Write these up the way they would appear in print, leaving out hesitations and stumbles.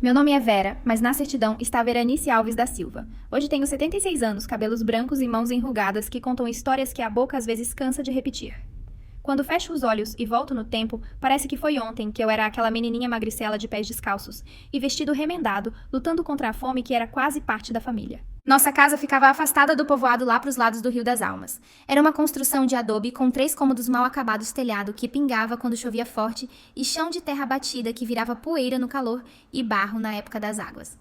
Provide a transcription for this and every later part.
Meu nome é Vera, mas na certidão está Veranice Alves da Silva. Hoje tenho 76 anos, cabelos brancos e mãos enrugadas que contam histórias que a boca às vezes cansa de repetir. Quando fecho os olhos e volto no tempo, parece que foi ontem que eu era aquela menininha magricela de pés descalços e vestido remendado, lutando contra a fome que era quase parte da família. Nossa casa ficava afastada do povoado lá para os lados do Rio das Almas. Era uma construção de adobe com 3 cômodos mal acabados, telhado que pingava quando chovia forte e chão de terra batida que virava poeira no calor e barro na época das águas.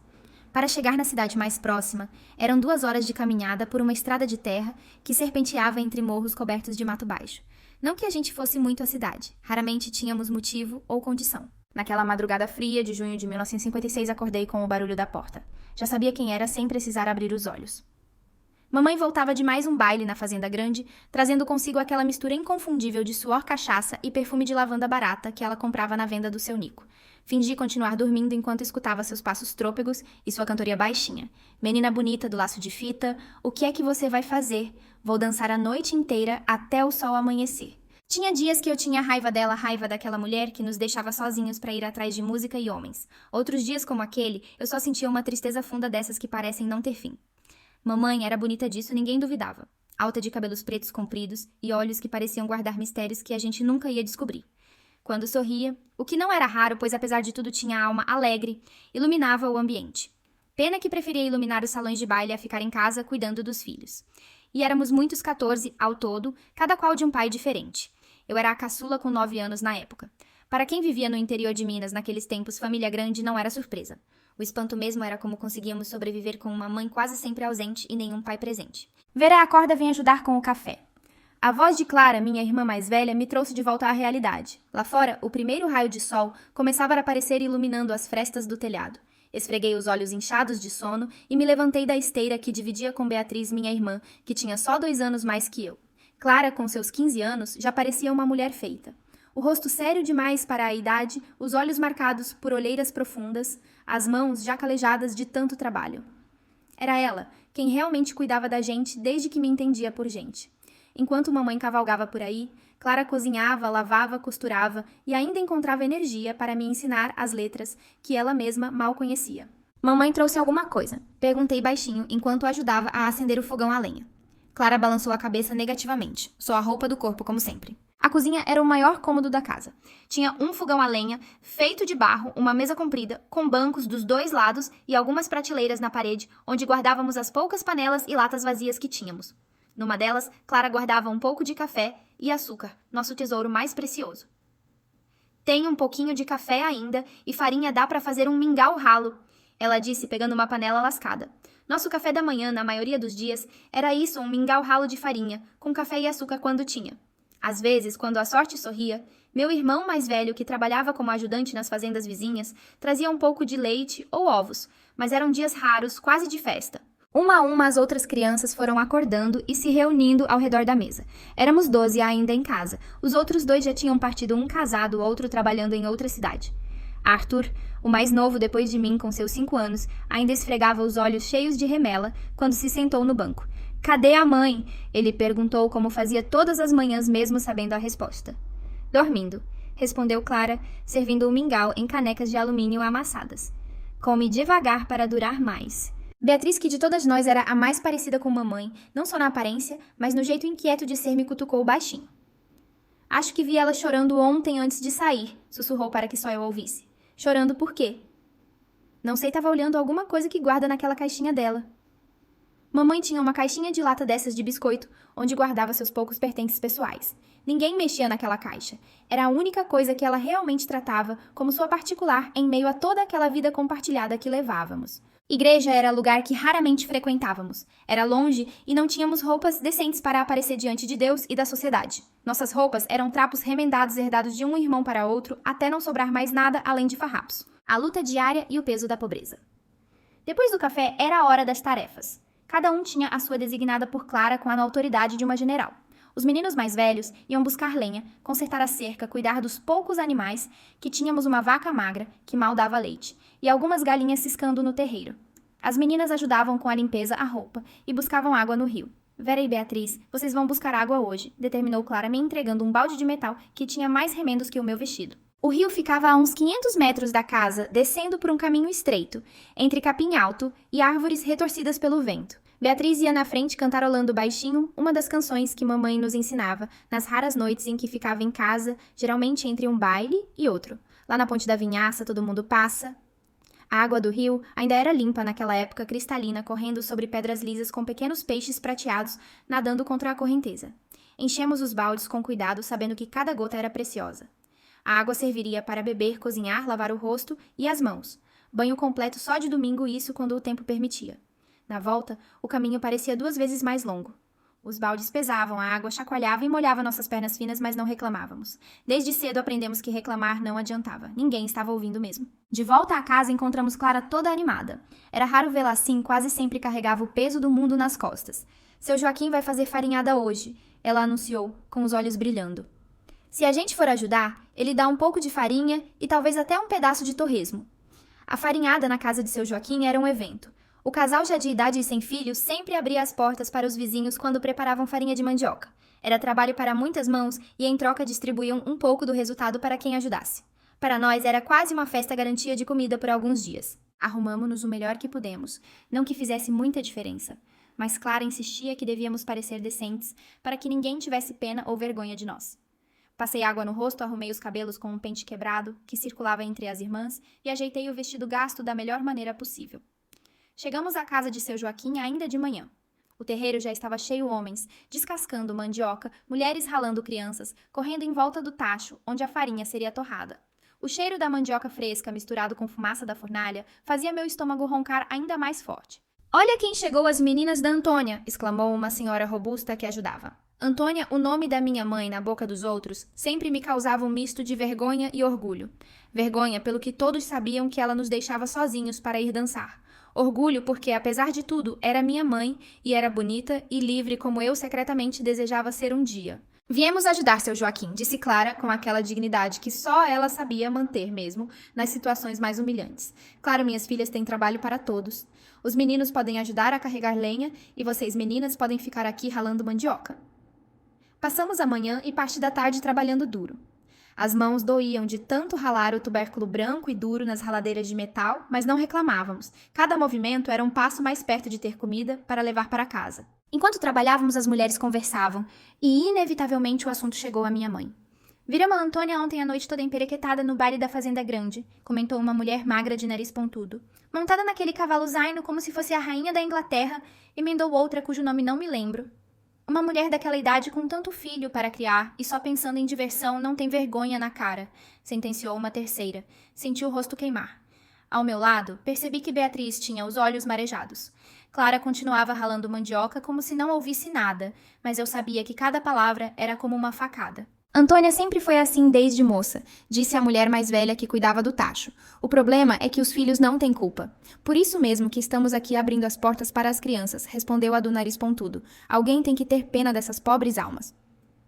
Para chegar na cidade mais próxima, eram 2 horas de caminhada por uma estrada de terra que serpenteava entre morros cobertos de mato baixo. Não que a gente fosse muito à cidade, raramente tínhamos motivo ou condição. Naquela madrugada fria de junho de 1956, acordei com o barulho da porta. Já sabia quem era sem precisar abrir os olhos. Mamãe voltava de mais um baile na Fazenda Grande, trazendo consigo aquela mistura inconfundível de suor, cachaça e perfume de lavanda barata que ela comprava na venda do seu Nico. Fingi continuar dormindo enquanto escutava seus passos trôpegos e sua cantoria baixinha. Menina bonita do laço de fita, o que é que você vai fazer? Vou dançar a noite inteira até o sol amanhecer. Tinha dias que eu tinha raiva dela, raiva daquela mulher que nos deixava sozinhos para ir atrás de música e homens. Outros dias, como aquele, eu só sentia uma tristeza funda dessas que parecem não ter fim. Mamãe era bonita disso, ninguém duvidava. Alta de cabelos pretos compridos e olhos que pareciam guardar mistérios que a gente nunca ia descobrir. Quando sorria, o que não era raro, pois apesar de tudo tinha alma alegre, iluminava o ambiente. Pena que preferia iluminar os salões de baile a ficar em casa cuidando dos filhos. E éramos muitos 14 ao todo, cada qual de um pai diferente. Eu era a caçula com 9 anos na época. Para quem vivia no interior de Minas naqueles tempos, família grande não era surpresa. O espanto mesmo era como conseguíamos sobreviver com uma mãe quase sempre ausente e nenhum pai presente. Vera acorda, vem ajudar com o café. A voz de Clara, minha irmã mais velha, me trouxe de volta à realidade. Lá fora, o primeiro raio de sol começava a aparecer iluminando as frestas do telhado. Esfreguei os olhos inchados de sono e me levantei da esteira que dividia com Beatriz, minha irmã, que tinha só 2 anos mais que eu. Clara, com seus 15 anos, já parecia uma mulher feita. O rosto sério demais para a idade, os olhos marcados por olheiras profundas, as mãos já calejadas de tanto trabalho. Era ela quem realmente cuidava da gente desde que me entendia por gente. Enquanto mamãe cavalgava por aí, Clara cozinhava, lavava, costurava e ainda encontrava energia para me ensinar as letras que ela mesma mal conhecia. Mamãe trouxe alguma coisa? Perguntei baixinho enquanto ajudava a acender o fogão a lenha. Clara balançou a cabeça negativamente, só a roupa do corpo como sempre. A cozinha era o maior cômodo da casa. Tinha um fogão a lenha, feito de barro, uma mesa comprida, com bancos dos 2 lados e algumas prateleiras na parede, onde guardávamos as poucas panelas e latas vazias que tínhamos. Numa delas, Clara guardava um pouco de café e açúcar, nosso tesouro mais precioso. Tem um pouquinho de café ainda e farinha dá para fazer um mingau ralo, ela disse pegando uma panela lascada. Nosso café da manhã, na maioria dos dias, era isso, um mingau ralo de farinha, com café e açúcar quando tinha. Às vezes, quando a sorte sorria, meu irmão mais velho, que trabalhava como ajudante nas fazendas vizinhas, trazia um pouco de leite ou ovos, mas eram dias raros, quase de festa. Uma a uma, as outras crianças foram acordando e se reunindo ao redor da mesa. Éramos 12 ainda em casa. Os outros 2 já tinham partido, um casado, o outro trabalhando em outra cidade. Arthur, o mais novo depois de mim com seus 5 anos, ainda esfregava os olhos cheios de remela quando se sentou no banco. «Cadê a mãe?» Ele perguntou como fazia todas as manhãs mesmo sabendo a resposta. «Dormindo», respondeu Clara, servindo o mingau em canecas de alumínio amassadas. «Come devagar para durar mais». Beatriz, que de todas nós era a mais parecida com mamãe, não só na aparência, mas no jeito inquieto de ser, me cutucou baixinho. «Acho que vi ela chorando ontem antes de sair», sussurrou para que só eu ouvisse. «Chorando por quê?» «Não sei, estava olhando alguma coisa que guarda naquela caixinha dela». Mamãe tinha uma caixinha de lata dessas de biscoito, onde guardava seus poucos pertences pessoais. Ninguém mexia naquela caixa. Era a única coisa que ela realmente tratava como sua particular em meio a toda aquela vida compartilhada que levávamos. Igreja era lugar que raramente frequentávamos. Era longe e não tínhamos roupas decentes para aparecer diante de Deus e da sociedade. Nossas roupas eram trapos remendados herdados de um irmão para outro até não sobrar mais nada além de farrapos. A luta diária e o peso da pobreza. Depois do café, era a hora das tarefas. Cada um tinha a sua designada por Clara com a autoridade de uma general. Os meninos mais velhos iam buscar lenha, consertar a cerca, cuidar dos poucos animais, que tínhamos uma vaca magra, que mal dava leite, e algumas galinhas ciscando no terreiro. As meninas ajudavam com a limpeza, a roupa, e buscavam água no rio. Vera e Beatriz, vocês vão buscar água hoje, determinou Clara, me entregando um balde de metal que tinha mais remendos que o meu vestido. O rio ficava a uns 500 metros da casa, descendo por um caminho estreito, entre capim alto e árvores retorcidas pelo vento. Beatriz ia na frente cantarolando baixinho uma das canções que mamãe nos ensinava nas raras noites em que ficava em casa, geralmente entre um baile e outro. Lá na Ponte da Vinhaça todo mundo passa. A água do rio ainda era limpa naquela época, cristalina, correndo sobre pedras lisas com pequenos peixes prateados nadando contra a correnteza. Enchemos os baldes com cuidado, sabendo que cada gota era preciosa. A água serviria para beber, cozinhar, lavar o rosto e as mãos. Banho completo só de domingo, isso quando o tempo permitia. Na volta, o caminho parecia 2 vezes mais longo. Os baldes pesavam, a água chacoalhava e molhava nossas pernas finas, mas não reclamávamos. Desde cedo aprendemos que reclamar não adiantava. Ninguém estava ouvindo mesmo. De volta à casa, encontramos Clara toda animada. Era raro vê-la assim, quase sempre carregava o peso do mundo nas costas. Seu Joaquim vai fazer farinhada hoje, ela anunciou, com os olhos brilhando. Se a gente for ajudar, ele dá um pouco de farinha e talvez até um pedaço de torresmo. A farinhada na casa de seu Joaquim era um evento. O casal já de idade e sem filhos sempre abria as portas para os vizinhos quando preparavam farinha de mandioca. Era trabalho para muitas mãos e em troca distribuíam um pouco do resultado para quem ajudasse. Para nós era quase uma festa garantia de comida por alguns dias. Arrumamo-nos o melhor que pudemos, não que fizesse muita diferença. Mas Clara insistia que devíamos parecer decentes para que ninguém tivesse pena ou vergonha de nós. Passei água no rosto, arrumei os cabelos com um pente quebrado, que circulava entre as irmãs, e ajeitei o vestido gasto da melhor maneira possível. Chegamos à casa de seu Joaquim ainda de manhã. O terreiro já estava cheio de homens, descascando mandioca, mulheres ralando crianças, correndo em volta do tacho, onde a farinha seria torrada. O cheiro da mandioca fresca, misturado com fumaça da fornalha, fazia meu estômago roncar ainda mais forte. "Olha quem chegou, as meninas da Antônia!" exclamou uma senhora robusta que ajudava. Antônia, o nome da minha mãe na boca dos outros, sempre me causava um misto de vergonha e orgulho. Vergonha pelo que todos sabiam que ela nos deixava sozinhos para ir dançar. Orgulho porque, apesar de tudo, era minha mãe e era bonita e livre como eu secretamente desejava ser um dia. "Viemos ajudar seu Joaquim", disse Clara com aquela dignidade que só ela sabia manter mesmo nas situações mais humilhantes. "Claro, minhas filhas têm trabalho para todos. Os meninos podem ajudar a carregar lenha e vocês meninas podem ficar aqui ralando mandioca." Passamos a manhã e parte da tarde trabalhando duro. As mãos doíam de tanto ralar o tubérculo branco e duro nas raladeiras de metal, mas não reclamávamos. Cada movimento era um passo mais perto de ter comida para levar para casa. Enquanto trabalhávamos, as mulheres conversavam, e inevitavelmente o assunto chegou à minha mãe. "Viramos a Antônia ontem à noite toda emperequetada no baile da Fazenda Grande", comentou uma mulher magra de nariz pontudo. "Montada naquele cavalo zaino como se fosse a rainha da Inglaterra", emendou outra cujo nome não me lembro. "Uma mulher daquela idade com tanto filho para criar e só pensando em diversão não tem vergonha na cara", sentenciou uma terceira. Senti o rosto queimar. Ao meu lado, percebi que Beatriz tinha os olhos marejados. Clara continuava ralando mandioca como se não ouvisse nada, mas eu sabia que cada palavra era como uma facada. "Antônia sempre foi assim desde moça", disse a mulher mais velha que cuidava do tacho. "O problema é que os filhos não têm culpa. Por isso mesmo que estamos aqui abrindo as portas para as crianças", respondeu a do nariz pontudo. "Alguém tem que ter pena dessas pobres almas."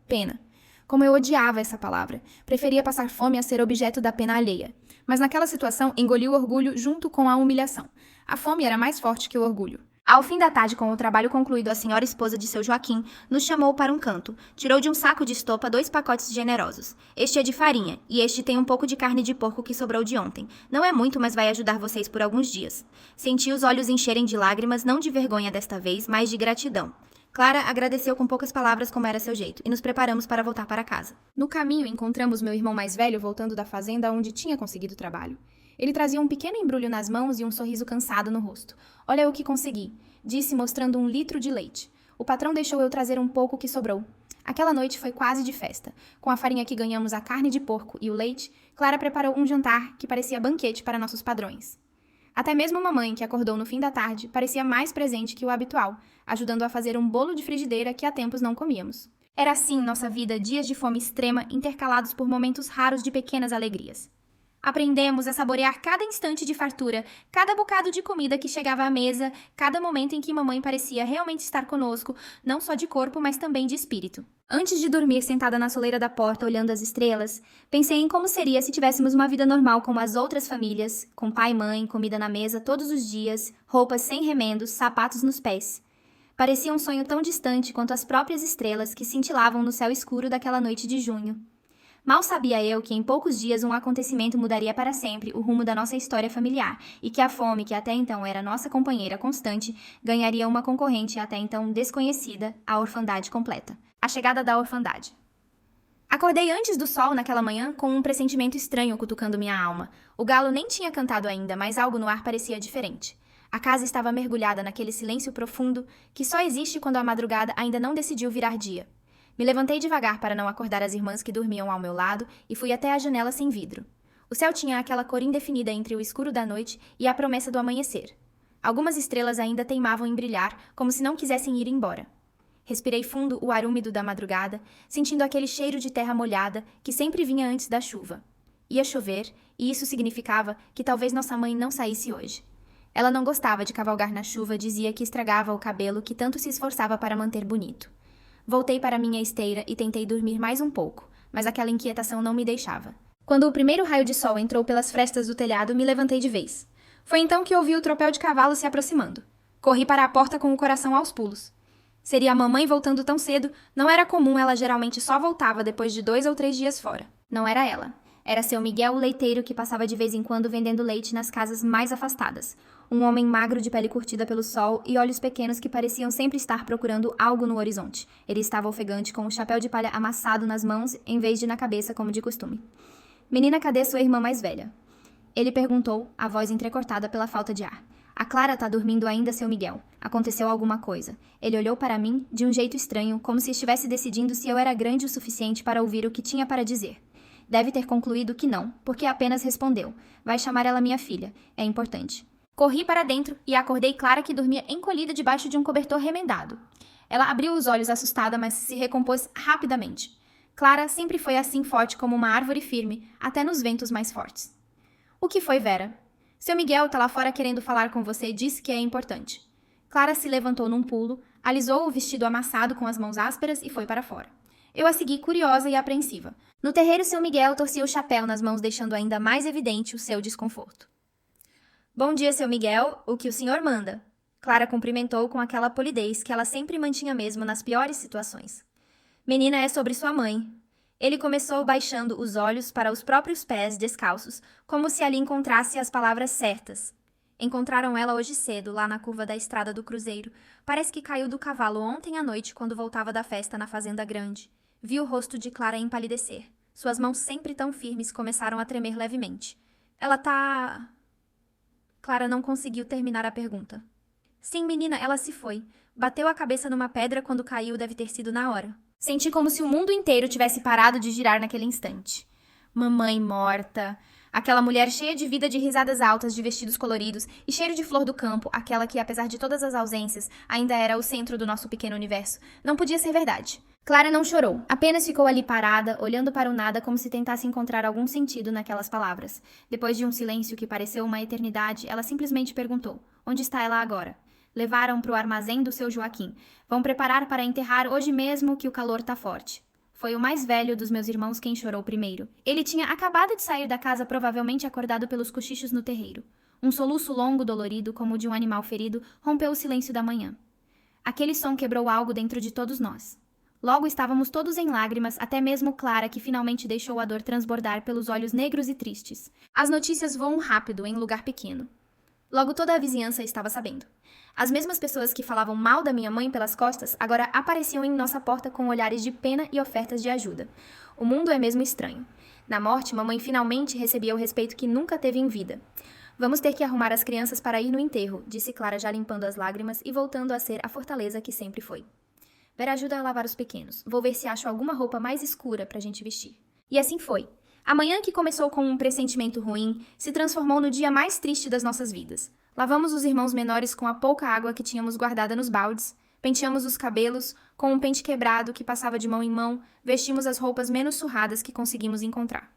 Pena. Como eu odiava essa palavra. Preferia passar fome a ser objeto da pena alheia. Mas naquela situação engoli o orgulho junto com a humilhação. A fome era mais forte que o orgulho. Ao fim da tarde, com o trabalho concluído, a senhora esposa de seu Joaquim nos chamou para um canto. Tirou de um saco de estopa 2 pacotes generosos. "Este é de farinha, e este tem um pouco de carne de porco que sobrou de ontem. Não é muito, mas vai ajudar vocês por alguns dias." Senti os olhos encherem de lágrimas, não de vergonha desta vez, mas de gratidão. Clara agradeceu com poucas palavras, como era seu jeito, e nos preparamos para voltar para casa. No caminho, encontramos meu irmão mais velho voltando da fazenda onde tinha conseguido trabalho. Ele trazia um pequeno embrulho nas mãos e um sorriso cansado no rosto. "Olha o que consegui", disse mostrando 1 litro de leite. "O patrão deixou eu trazer um pouco que sobrou." Aquela noite foi quase de festa. Com a farinha que ganhamos, a carne de porco e o leite, Clara preparou um jantar que parecia banquete para nossos padrões. Até mesmo mamãe, que acordou no fim da tarde, parecia mais presente que o habitual, ajudando a fazer um bolo de frigideira que há tempos não comíamos. Era assim nossa vida, dias de fome extrema, intercalados por momentos raros de pequenas alegrias. Aprendemos a saborear cada instante de fartura, cada bocado de comida que chegava à mesa, cada momento em que mamãe parecia realmente estar conosco, não só de corpo, mas também de espírito. Antes de dormir sentada na soleira da porta olhando as estrelas, pensei em como seria se tivéssemos uma vida normal como as outras famílias, com pai e mãe, comida na mesa todos os dias, roupas sem remendos, sapatos nos pés. Parecia um sonho tão distante quanto as próprias estrelas que cintilavam no céu escuro daquela noite de junho. Mal sabia eu que em poucos dias um acontecimento mudaria para sempre o rumo da nossa história familiar e que a fome, que até então era nossa companheira constante, ganharia uma concorrente até então desconhecida, a orfandade completa. A chegada da orfandade. Acordei antes do sol naquela manhã com um pressentimento estranho cutucando minha alma. O galo nem tinha cantado ainda, mas algo no ar parecia diferente. A casa estava mergulhada naquele silêncio profundo que só existe quando a madrugada ainda não decidiu virar dia. Me levantei devagar para não acordar as irmãs que dormiam ao meu lado e fui até a janela sem vidro. O céu tinha aquela cor indefinida entre o escuro da noite e a promessa do amanhecer. Algumas estrelas ainda teimavam em brilhar, como se não quisessem ir embora. Respirei fundo o ar úmido da madrugada, sentindo aquele cheiro de terra molhada que sempre vinha antes da chuva. Ia chover, e isso significava que talvez nossa mãe não saísse hoje. Ela não gostava de cavalgar na chuva, dizia que estragava o cabelo que tanto se esforçava para manter bonito. Voltei para minha esteira e tentei dormir mais um pouco, mas aquela inquietação não me deixava. Quando o primeiro raio de sol entrou pelas frestas do telhado, me levantei de vez. Foi então que ouvi o tropel de cavalos se aproximando. Corri para a porta com o coração aos pulos. Seria a mamãe voltando tão cedo, não era comum, ela geralmente só voltava depois de 2 ou 3 dias fora. Não era ela. Era seu Miguel, o leiteiro, que passava de vez em quando vendendo leite nas casas mais afastadas. Um homem magro de pele curtida pelo sol e olhos pequenos que pareciam sempre estar procurando algo no horizonte. Ele estava ofegante, com o chapéu de palha amassado nas mãos, em vez de na cabeça, como de costume. Menina, cadê sua irmã mais velha? Ele perguntou, a voz entrecortada pela falta de ar. A Clara tá dormindo ainda, seu Miguel. Aconteceu alguma coisa. Ele olhou para mim, de um jeito estranho, como se estivesse decidindo se eu era grande o suficiente para ouvir o que tinha para dizer. Deve ter concluído que não, porque apenas respondeu. Vai chamar ela minha filha. É importante. Corri para dentro e acordei Clara, que dormia encolhida debaixo de um cobertor remendado. Ela abriu os olhos assustada, mas se recompôs rapidamente. Clara sempre foi assim forte como uma árvore firme, até nos ventos mais fortes. O que foi, Vera? Seu Miguel tá lá fora querendo falar com você e disse que é importante. Clara se levantou num pulo, alisou o vestido amassado com as mãos ásperas e foi para fora. Eu a segui curiosa e apreensiva. No terreiro, seu Miguel torcia o chapéu nas mãos, deixando ainda mais evidente o seu desconforto. Bom dia, seu Miguel. O que o senhor manda? Clara cumprimentou com aquela polidez que ela sempre mantinha mesmo nas piores situações. Menina, é sobre sua mãe. Ele começou baixando os olhos para os próprios pés descalços, como se ali encontrasse as palavras certas. Encontraram ela hoje cedo, lá na curva da estrada do Cruzeiro. Parece que caiu do cavalo ontem à noite, quando voltava da festa na Fazenda Grande. Vi o rosto de Clara empalidecer. Suas mãos, sempre tão firmes, começaram a tremer levemente. Ela tá... Clara não conseguiu terminar a pergunta. Sim, menina, ela se foi. Bateu a cabeça numa pedra quando caiu, deve ter sido na hora. Senti como se o mundo inteiro tivesse parado de girar naquele instante. Mamãe morta. Aquela mulher cheia de vida, de risadas altas, de vestidos coloridos e cheiro de flor do campo, aquela que, apesar de todas as ausências, ainda era o centro do nosso pequeno universo. Não podia ser verdade. Clara não chorou, apenas ficou ali parada, olhando para o nada como se tentasse encontrar algum sentido naquelas palavras. Depois de um silêncio que pareceu uma eternidade, ela simplesmente perguntou: onde está ela agora? Levaram para o armazém do seu Joaquim. Vão preparar para enterrar hoje mesmo, que o calor tá forte. Foi o mais velho dos meus irmãos quem chorou primeiro. Ele tinha acabado de sair da casa, provavelmente acordado pelos cochichos no terreiro. Um soluço longo, dolorido, como o de um animal ferido, rompeu o silêncio da manhã. Aquele som quebrou algo dentro de todos nós. Logo estávamos todos em lágrimas, até mesmo Clara, que finalmente deixou a dor transbordar pelos olhos negros e tristes. As notícias voam rápido em lugar pequeno. Logo toda a vizinhança estava sabendo. As mesmas pessoas que falavam mal da minha mãe pelas costas agora apareciam em nossa porta com olhares de pena e ofertas de ajuda. O mundo é mesmo estranho. Na morte, mamãe finalmente recebia o respeito que nunca teve em vida. Vamos ter que arrumar as crianças para ir no enterro, disse Clara, já limpando as lágrimas e voltando a ser a fortaleza que sempre foi. Vera ajuda a lavar os pequenos. Vou ver se acho alguma roupa mais escura pra gente vestir. E assim foi. A manhã, que começou com um pressentimento ruim, se transformou no dia mais triste das nossas vidas. Lavamos os irmãos menores com a pouca água que tínhamos guardada nos baldes, penteamos os cabelos com um pente quebrado que passava de mão em mão, vestimos as roupas menos surradas que conseguimos encontrar.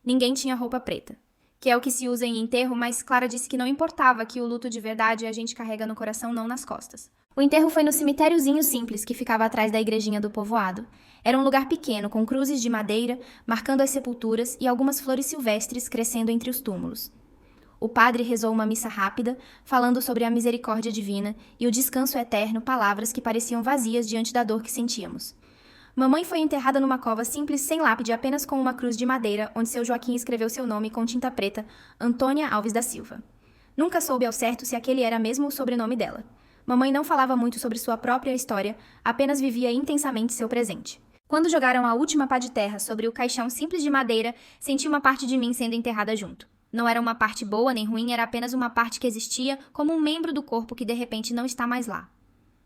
Ninguém tinha roupa preta, que é o que se usa em enterro, mas Clara disse que não importava, que o luto de verdade a gente carrega no coração, não nas costas. O enterro foi no cemitériozinho simples que ficava atrás da igrejinha do povoado. Era um lugar pequeno, com cruzes de madeira, marcando as sepulturas e algumas flores silvestres crescendo entre os túmulos. O padre rezou uma missa rápida, falando sobre a misericórdia divina e o descanso eterno, palavras que pareciam vazias diante da dor que sentíamos. Mamãe foi enterrada numa cova simples, sem lápide, apenas com uma cruz de madeira, onde seu Joaquim escreveu seu nome com tinta preta, Antônia Alves da Silva. Nunca soube ao certo se aquele era mesmo o sobrenome dela. Mamãe não falava muito sobre sua própria história, apenas vivia intensamente seu presente. Quando jogaram a última pá de terra sobre o caixão simples de madeira, senti uma parte de mim sendo enterrada junto. Não era uma parte boa nem ruim, era apenas uma parte que existia como um membro do corpo que de repente não está mais lá.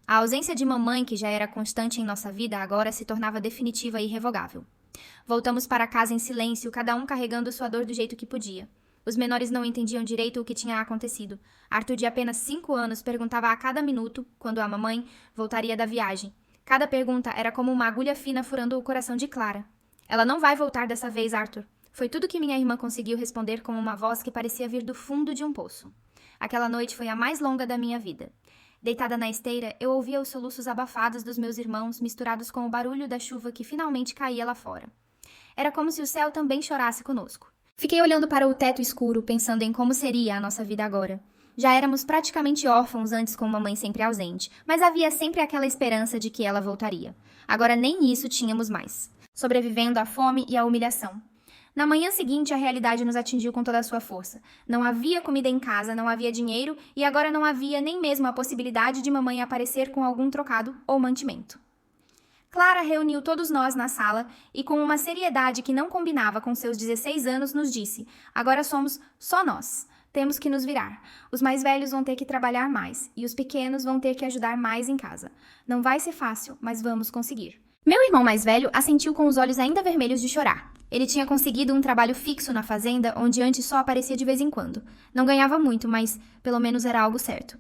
A ausência de mamãe, que já era constante em nossa vida, agora se tornava definitiva e irrevogável. Voltamos para casa em silêncio, cada um carregando sua dor do jeito que podia. Os menores não entendiam direito o que tinha acontecido. Arthur, de apenas 5 anos, perguntava a cada minuto, quando a mamãe voltaria da viagem. Cada pergunta era como uma agulha fina furando o coração de Clara. Ela não vai voltar dessa vez, Arthur. Foi tudo que minha irmã conseguiu responder com uma voz que parecia vir do fundo de um poço. Aquela noite foi a mais longa da minha vida. Deitada na esteira, eu ouvia os soluços abafados dos meus irmãos, misturados com o barulho da chuva que finalmente caía lá fora. Era como se o céu também chorasse conosco. Fiquei olhando para o teto escuro, pensando em como seria a nossa vida agora. Já éramos praticamente órfãos antes com mamãe sempre ausente, mas havia sempre aquela esperança de que ela voltaria. Agora nem isso tínhamos mais, sobrevivendo à fome e à humilhação. Na manhã seguinte, a realidade nos atingiu com toda a sua força. Não havia comida em casa, não havia dinheiro e agora não havia nem mesmo a possibilidade de mamãe aparecer com algum trocado ou mantimento. Clara reuniu todos nós na sala e, com uma seriedade que não combinava com seus 16 anos, nos disse: agora somos só nós. Temos que nos virar. Os mais velhos vão ter que trabalhar mais e os pequenos vão ter que ajudar mais em casa. Não vai ser fácil, mas vamos conseguir. Meu irmão mais velho assentiu com os olhos ainda vermelhos de chorar. Ele tinha conseguido um trabalho fixo na fazenda, onde antes só aparecia de vez em quando. Não ganhava muito, mas pelo menos era algo certo.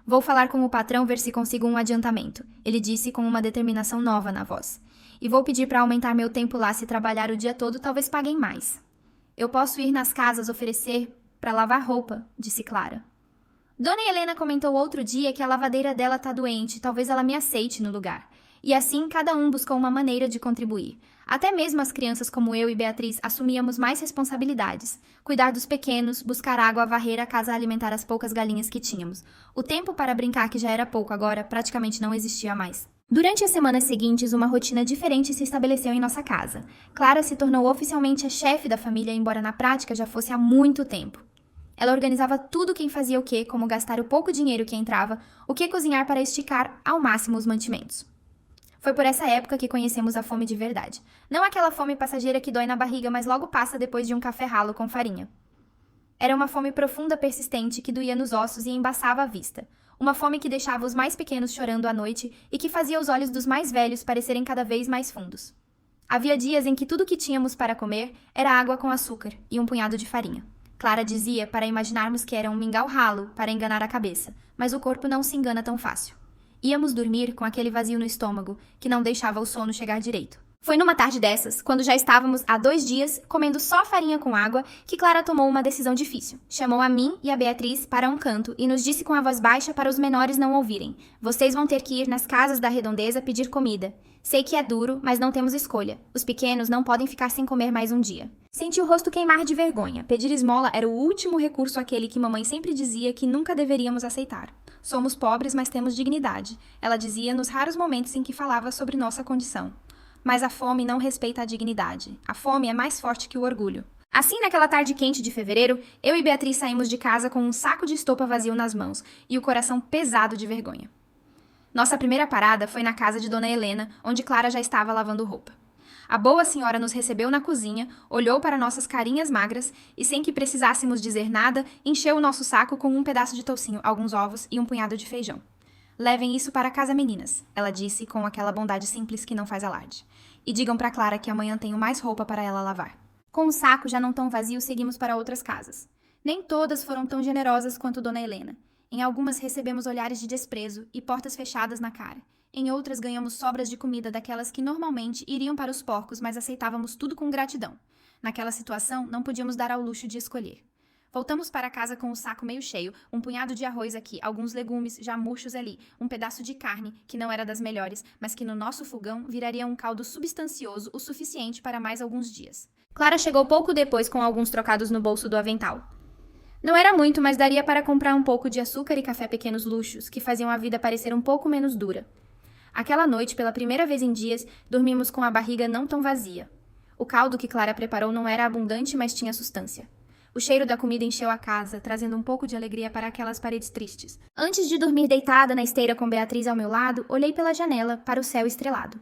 Vou falar com o patrão ver se consigo um adiantamento, ele disse com uma determinação nova na voz. E vou pedir para aumentar meu tempo lá, se trabalhar o dia todo, talvez paguem mais. Eu posso ir nas casas oferecer para lavar roupa, disse Clara. Dona Helena comentou outro dia que a lavadeira dela tá doente, talvez ela me aceite no lugar. E assim, cada um buscou uma maneira de contribuir. Até mesmo as crianças como eu e Beatriz assumíamos mais responsabilidades. Cuidar dos pequenos, buscar água, varrer a casa, alimentar as poucas galinhas que tínhamos. O tempo para brincar, que já era pouco agora, praticamente não existia mais. Durante as semanas seguintes, uma rotina diferente se estabeleceu em nossa casa. Clara se tornou oficialmente a chefe da família, embora na prática já fosse há muito tempo. Ela organizava tudo quem fazia o quê, como gastar o pouco dinheiro que entrava, o que cozinhar para esticar ao máximo os mantimentos. Foi por essa época que conhecemos a fome de verdade. Não aquela fome passageira que dói na barriga, mas logo passa depois de um café ralo com farinha. Era uma fome profunda, persistente, que doía nos ossos e embaçava a vista. Uma fome que deixava os mais pequenos chorando à noite e que fazia os olhos dos mais velhos parecerem cada vez mais fundos. Havia dias em que tudo que tínhamos para comer era água com açúcar e um punhado de farinha. Clara dizia para imaginarmos que era um mingau ralo para enganar a cabeça, mas o corpo não se engana tão fácil. Íamos dormir com aquele vazio no estômago, que não deixava o sono chegar direito. Foi numa tarde dessas, quando já estávamos há 2 dias comendo só farinha com água, que Clara tomou uma decisão difícil. Chamou a mim e a Beatriz para um canto e nos disse com a voz baixa para os menores não ouvirem: vocês vão ter que ir nas casas da redondeza pedir comida. Sei que é duro, mas não temos escolha. Os pequenos não podem ficar sem comer mais um dia. Senti o rosto queimar de vergonha. Pedir esmola era o último recurso, aquele que mamãe sempre dizia que nunca deveríamos aceitar. Somos pobres, mas temos dignidade, ela dizia nos raros momentos em que falava sobre nossa condição. Mas a fome não respeita a dignidade. A fome é mais forte que o orgulho. Assim, naquela tarde quente de fevereiro, eu e Beatriz saímos de casa com um saco de estopa vazio nas mãos e o coração pesado de vergonha. Nossa primeira parada foi na casa de Dona Helena, onde Clara já estava lavando roupa. A boa senhora nos recebeu na cozinha, olhou para nossas carinhas magras e, sem que precisássemos dizer nada, encheu o nosso saco com um pedaço de toucinho, alguns ovos e um punhado de feijão. Levem isso para casa, meninas, ela disse com aquela bondade simples que não faz alarde. E digam para Clara que amanhã tenho mais roupa para ela lavar. Com o saco já não tão vazio, seguimos para outras casas. Nem todas foram tão generosas quanto Dona Helena. Em algumas recebemos olhares de desprezo e portas fechadas na cara. Em outras ganhamos sobras de comida daquelas que normalmente iriam para os porcos, mas aceitávamos tudo com gratidão. Naquela situação, não podíamos dar ao luxo de escolher. Voltamos para casa com o saco meio cheio, um punhado de arroz aqui, alguns legumes já murchos ali, um pedaço de carne, que não era das melhores, mas que no nosso fogão viraria um caldo substancioso o suficiente para mais alguns dias. Clara chegou pouco depois com alguns trocados no bolso do avental. Não era muito, mas daria para comprar um pouco de açúcar e café, pequenos luxos, que faziam a vida parecer um pouco menos dura. Aquela noite, pela primeira vez em dias, dormimos com a barriga não tão vazia. O caldo que Clara preparou não era abundante, mas tinha sustância. O cheiro da comida encheu a casa, trazendo um pouco de alegria para aquelas paredes tristes. Antes de dormir deitada na esteira com Beatriz ao meu lado, olhei pela janela para o céu estrelado.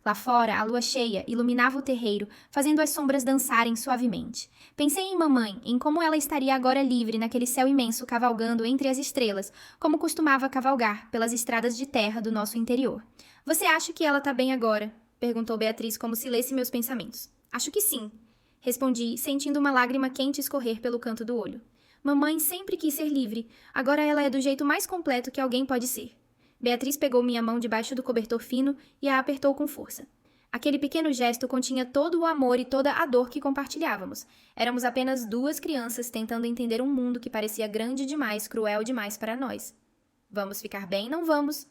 Lá fora, a lua cheia iluminava o terreiro, fazendo as sombras dançarem suavemente. Pensei em mamãe, em como ela estaria agora livre naquele céu imenso cavalgando entre as estrelas, como costumava cavalgar pelas estradas de terra do nosso interior. Você acha que ela tá bem agora? Perguntou Beatriz como se lesse meus pensamentos. Acho que sim. Respondi, sentindo uma lágrima quente escorrer pelo canto do olho. Mamãe sempre quis ser livre. Agora ela é do jeito mais completo que alguém pode ser. Beatriz pegou minha mão debaixo do cobertor fino e a apertou com força. Aquele pequeno gesto continha todo o amor e toda a dor que compartilhávamos. Éramos apenas duas crianças tentando entender um mundo que parecia grande demais, cruel demais para nós. Vamos ficar bem, não vamos?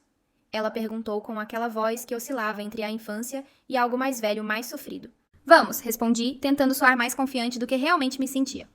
Ela perguntou com aquela voz que oscilava entre a infância e algo mais velho, mais sofrido. Vamos, respondi, tentando soar mais confiante do que realmente me sentia.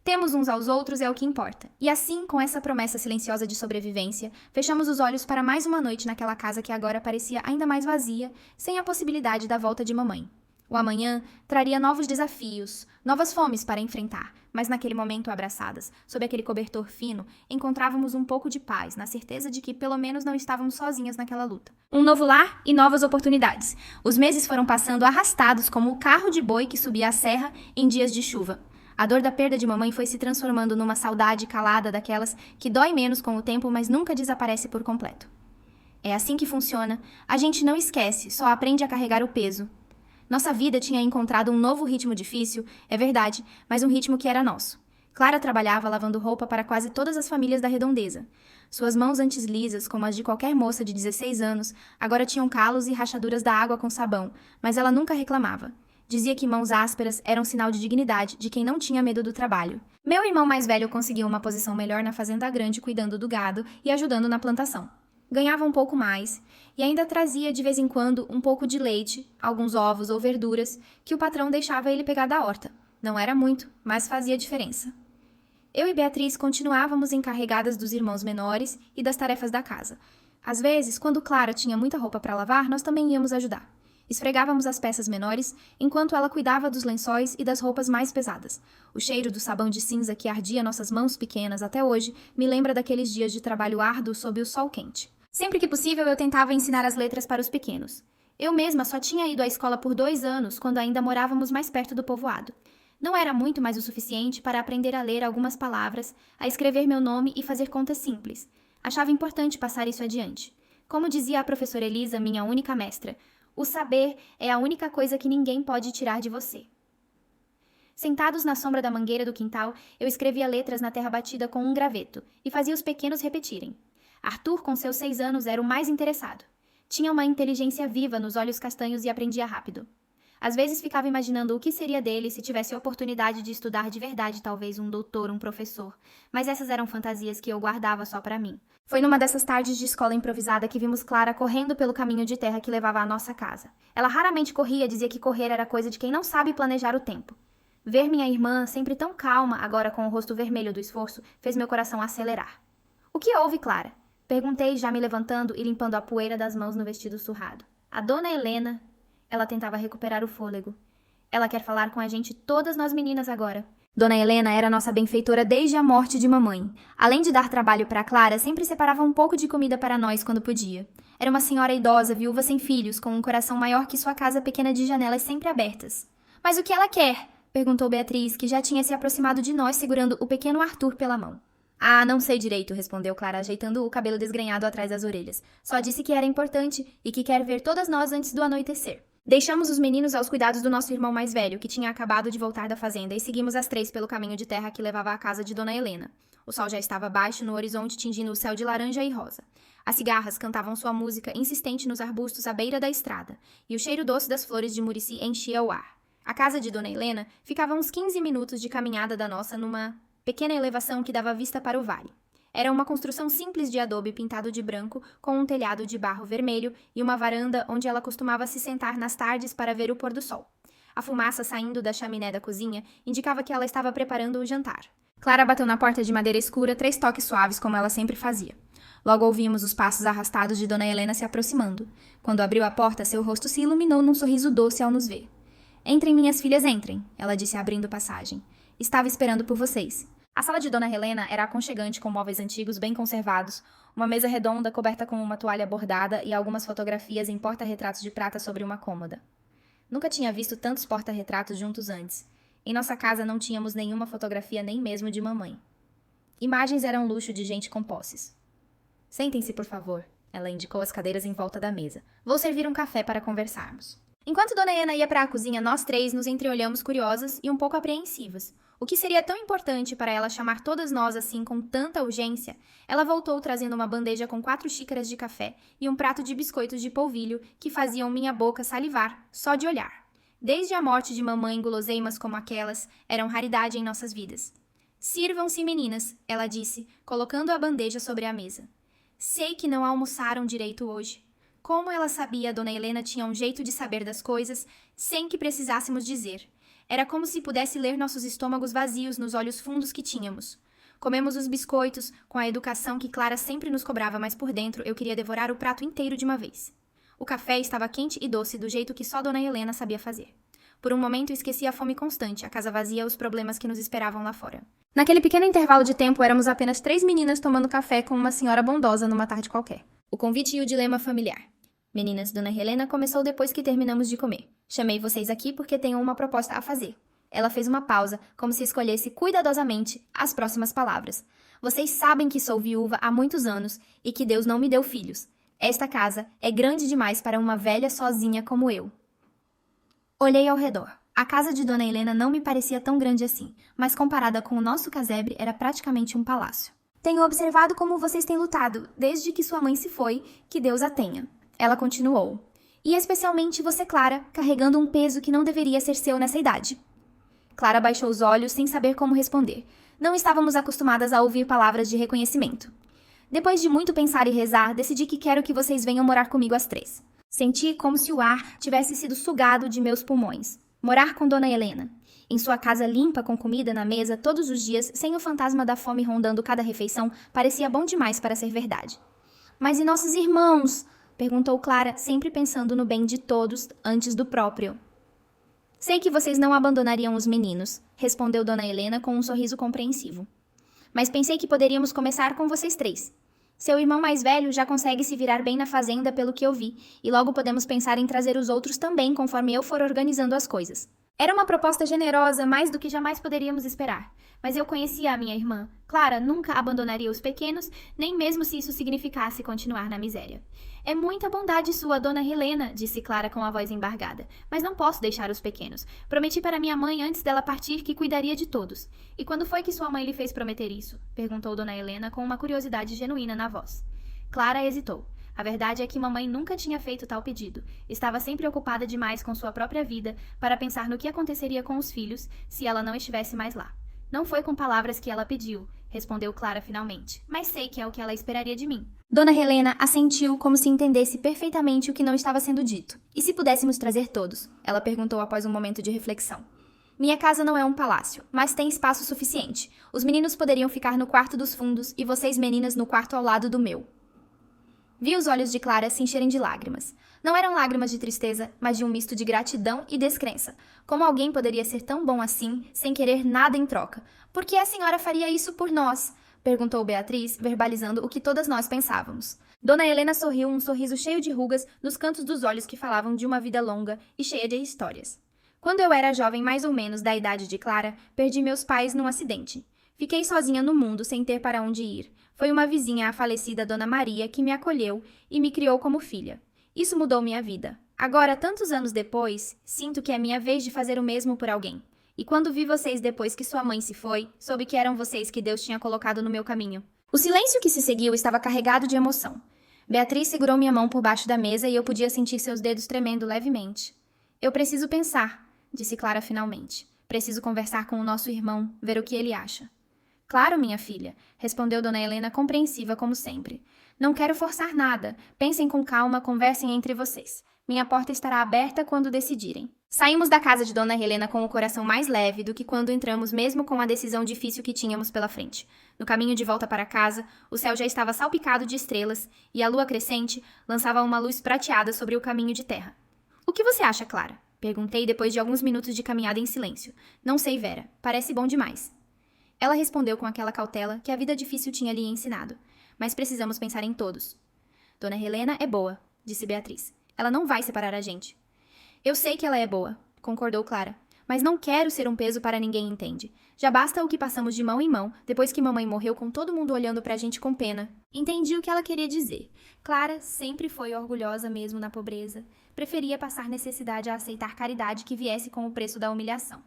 Temos uns aos outros é o que importa. E assim, com essa promessa silenciosa de sobrevivência, fechamos os olhos para mais uma noite naquela casa que agora parecia ainda mais vazia, sem a possibilidade da volta de mamãe. O amanhã traria novos desafios, novas fomes para enfrentar, mas naquele momento abraçadas, sob aquele cobertor fino, encontrávamos um pouco de paz, na certeza de que pelo menos não estávamos sozinhas naquela luta. Um novo lar e novas oportunidades. Os meses foram passando arrastados como o carro de boi que subia a serra em dias de chuva. A dor da perda de mamãe foi se transformando numa saudade calada daquelas que dói menos com o tempo, mas nunca desaparece por completo. É assim que funciona. A gente não esquece, só aprende a carregar o peso. Nossa vida tinha encontrado um novo ritmo difícil, é verdade, mas um ritmo que era nosso. Clara trabalhava lavando roupa para quase todas as famílias da redondeza. Suas mãos antes lisas, como as de qualquer moça de 16 anos, agora tinham calos e rachaduras da água com sabão, mas ela nunca reclamava. Dizia que mãos ásperas eram sinal de dignidade de quem não tinha medo do trabalho. Meu irmão mais velho conseguiu uma posição melhor na fazenda grande cuidando do gado e ajudando na plantação. Ganhava um pouco mais e ainda trazia de vez em quando um pouco de leite, alguns ovos ou verduras que o patrão deixava ele pegar da horta. Não era muito, mas fazia diferença. Eu e Beatriz continuávamos encarregadas dos irmãos menores e das tarefas da casa. Às vezes, quando Clara tinha muita roupa para lavar, nós também íamos ajudar. Esfregávamos as peças menores, enquanto ela cuidava dos lençóis e das roupas mais pesadas. O cheiro do sabão de cinza que ardia nossas mãos pequenas até hoje me lembra daqueles dias de trabalho árduo sob o sol quente. Sempre que possível, eu tentava ensinar as letras para os pequenos. Eu mesma só tinha ido à escola por 2 anos, quando ainda morávamos mais perto do povoado. Não era muito mais o suficiente para aprender a ler algumas palavras, a escrever meu nome e fazer contas simples. Achava importante passar isso adiante. Como dizia a professora Elisa, minha única mestra, o saber é a única coisa que ninguém pode tirar de você. Sentados na sombra da mangueira do quintal, eu escrevia letras na terra batida com um graveto e fazia os pequenos repetirem. Arthur, com seus 6 anos, era o mais interessado. Tinha uma inteligência viva nos olhos castanhos e aprendia rápido. Às vezes ficava imaginando o que seria dele se tivesse a oportunidade de estudar de verdade, talvez um doutor, um professor. Mas essas eram fantasias que eu guardava só pra mim. Foi numa dessas tardes de escola improvisada que vimos Clara correndo pelo caminho de terra que levava à nossa casa. Ela raramente corria, dizia que correr era coisa de quem não sabe planejar o tempo. Ver minha irmã, sempre tão calma, agora com o rosto vermelho do esforço, fez meu coração acelerar. O que houve, Clara? Perguntei, já me levantando e limpando a poeira das mãos no vestido surrado. A dona Helena... Ela tentava recuperar o fôlego. Ela quer falar com a gente, todas nós meninas agora. Dona Helena era nossa benfeitora desde a morte de mamãe. Além de dar trabalho para Clara, sempre separava um pouco de comida para nós quando podia. Era uma senhora idosa, viúva sem filhos, com um coração maior que sua casa pequena de janelas sempre abertas. Mas o que ela quer? Perguntou Beatriz, que já tinha se aproximado de nós segurando o pequeno Arthur pela mão. Ah, não sei direito, respondeu Clara, ajeitando o cabelo desgrenhado atrás das orelhas. Só disse que era importante e que quer ver todas nós antes do anoitecer. Deixamos os meninos aos cuidados do nosso irmão mais velho, que tinha acabado de voltar da fazenda, e seguimos as 3 pelo caminho de terra que levava à casa de Dona Helena. O sol já estava baixo no horizonte, tingindo o céu de laranja e rosa. As cigarras cantavam sua música insistente nos arbustos à beira da estrada, e o cheiro doce das flores de murici enchia o ar. A casa de Dona Helena ficava a uns 15 minutos de caminhada da nossa numa pequena elevação que dava vista para o vale. Era uma construção simples de adobe pintado de branco, com um telhado de barro vermelho e uma varanda onde ela costumava se sentar nas tardes para ver o pôr do sol. A fumaça saindo da chaminé da cozinha indicava que ela estava preparando o jantar. Clara bateu na porta de madeira escura 3 toques suaves, como ela sempre fazia. Logo ouvimos os passos arrastados de Dona Helena se aproximando. Quando abriu a porta, seu rosto se iluminou num sorriso doce ao nos ver. Entrem, minhas filhas, entrem, ela disse abrindo passagem. Estava esperando por vocês. A sala de Dona Helena era aconchegante com móveis antigos bem conservados, uma mesa redonda coberta com uma toalha bordada e algumas fotografias em porta-retratos de prata sobre uma cômoda. Nunca tinha visto tantos porta-retratos juntos antes. Em nossa casa não tínhamos nenhuma fotografia nem mesmo de mamãe. Imagens eram luxo de gente com posses. Sentem-se, por favor. Ela indicou as cadeiras em volta da mesa. Vou servir um café para conversarmos. Enquanto Dona Helena ia para a cozinha, nós três nos entreolhamos curiosas e um pouco apreensivas. O que seria tão importante para ela chamar todas nós assim com tanta urgência? Ela voltou trazendo uma bandeja com 4 xícaras de café e um prato de biscoitos de polvilho que faziam minha boca salivar, só de olhar. Desde a morte de mamãe, guloseimas como aquelas eram raridade em nossas vidas. Sirvam-se, meninas, ela disse, colocando a bandeja sobre a mesa. Sei que não almoçaram direito hoje. Como ela sabia, Dona Helena tinha um jeito de saber das coisas sem que precisássemos dizer. Era como se pudesse ler nossos estômagos vazios nos olhos fundos que tínhamos. Comemos os biscoitos, com a educação que Clara sempre nos cobrava, mas por dentro eu queria devorar o prato inteiro de uma vez. O café estava quente e doce do jeito que só Dona Helena sabia fazer. Por um momento esqueci a fome constante, a casa vazia e os problemas que nos esperavam lá fora. Naquele pequeno intervalo de tempo, éramos apenas 3 meninas tomando café com uma senhora bondosa numa tarde qualquer. O convite e o dilema familiar. Meninas, Dona Helena começou depois que terminamos de comer. Chamei vocês aqui porque tenho uma proposta a fazer. Ela fez uma pausa, como se escolhesse cuidadosamente as próximas palavras. Vocês sabem que sou viúva há muitos anos e que Deus não me deu filhos. Esta casa é grande demais para uma velha sozinha como eu. Olhei ao redor. A casa de Dona Helena não me parecia tão grande assim, mas comparada com o nosso casebre, era praticamente um palácio. Tenho observado como vocês têm lutado, desde que sua mãe se foi, que Deus a tenha. Ela continuou. E especialmente você, Clara, carregando um peso que não deveria ser seu nessa idade. Clara baixou os olhos sem saber como responder. Não estávamos acostumadas a ouvir palavras de reconhecimento. Depois de muito pensar e rezar, decidi que quero que vocês venham morar comigo às 3. Senti como se o ar tivesse sido sugado de meus pulmões. Morar com Dona Helena. Em sua casa limpa, com comida na mesa todos os dias, sem o fantasma da fome rondando cada refeição, parecia bom demais para ser verdade. Mas e nossos irmãos? Perguntou Clara, sempre pensando no bem de todos antes do próprio. Sei que vocês não abandonariam os meninos, respondeu Dona Helena com um sorriso compreensivo. Mas pensei que poderíamos começar com vocês 3. Seu irmão mais velho já consegue se virar bem na fazenda pelo que eu vi, e logo podemos pensar em trazer os outros também conforme eu for organizando as coisas. Era uma proposta generosa, mais do que jamais poderíamos esperar. Mas eu conhecia a minha irmã. Clara nunca abandonaria os pequenos, nem mesmo se isso significasse continuar na miséria. É muita bondade sua, Dona Helena, disse Clara com a voz embargada. Mas não posso deixar os pequenos. Prometi para minha mãe antes dela partir que cuidaria de todos. E quando foi que sua mãe lhe fez prometer isso? Perguntou Dona Helena com uma curiosidade genuína na voz. Clara hesitou. A verdade é que mamãe nunca tinha feito tal pedido. Estava sempre ocupada demais com sua própria vida para pensar no que aconteceria com os filhos se ela não estivesse mais lá. Não foi com palavras que ela pediu, respondeu Clara finalmente, mas sei que é o que ela esperaria de mim. Dona Helena assentiu como se entendesse perfeitamente o que não estava sendo dito. E se pudéssemos trazer todos? Ela perguntou após um momento de reflexão. Minha casa não é um palácio, mas tem espaço suficiente. Os meninos poderiam ficar no quarto dos fundos e vocês meninas no quarto ao lado do meu. Vi os olhos de Clara se encherem de lágrimas. Não eram lágrimas de tristeza, mas de um misto de gratidão e descrença. Como alguém poderia ser tão bom assim, sem querer nada em troca? Por que a senhora faria isso por nós? Perguntou Beatriz, verbalizando o que todas nós pensávamos. Dona Helena sorriu um sorriso cheio de rugas nos cantos dos olhos que falavam de uma vida longa e cheia de histórias. Quando eu era jovem mais ou menos da idade de Clara, perdi meus pais num acidente. Fiquei sozinha no mundo sem ter para onde ir. Foi uma vizinha, a falecida Dona Maria, que me acolheu e me criou como filha. Isso mudou minha vida. Agora, tantos anos depois, sinto que é minha vez de fazer o mesmo por alguém. E quando vi vocês depois que sua mãe se foi, soube que eram vocês que Deus tinha colocado no meu caminho. O silêncio que se seguiu estava carregado de emoção. Beatriz segurou minha mão por baixo da mesa e eu podia sentir seus dedos tremendo levemente. Eu preciso pensar, disse Clara finalmente. Preciso conversar com o nosso irmão, ver o que ele acha. Claro, minha filha, respondeu Dona Helena compreensiva como sempre. Não quero forçar nada. Pensem com calma, conversem entre vocês. Minha porta estará aberta quando decidirem. Saímos da casa de Dona Helena com o coração mais leve do que quando entramos, mesmo com a decisão difícil que tínhamos pela frente. No caminho de volta para casa, o céu já estava salpicado de estrelas e a lua crescente lançava uma luz prateada sobre o caminho de terra. O que você acha, Clara? Perguntei depois de alguns minutos de caminhada em silêncio. Não sei, Vera. Parece bom demais. Ela respondeu com aquela cautela que a vida difícil tinha lhe ensinado. Mas precisamos pensar em todos. Dona Helena é boa, disse Beatriz. Ela não vai separar a gente. Eu sei que ela é boa, concordou Clara. Mas não quero ser um peso para ninguém, entende? Já basta o que passamos de mão em mão, depois que mamãe morreu com todo mundo olhando pra gente com pena. Entendi o que ela queria dizer. Clara sempre foi orgulhosa mesmo na pobreza. Preferia passar necessidade a aceitar caridade que viesse com o preço da humilhação.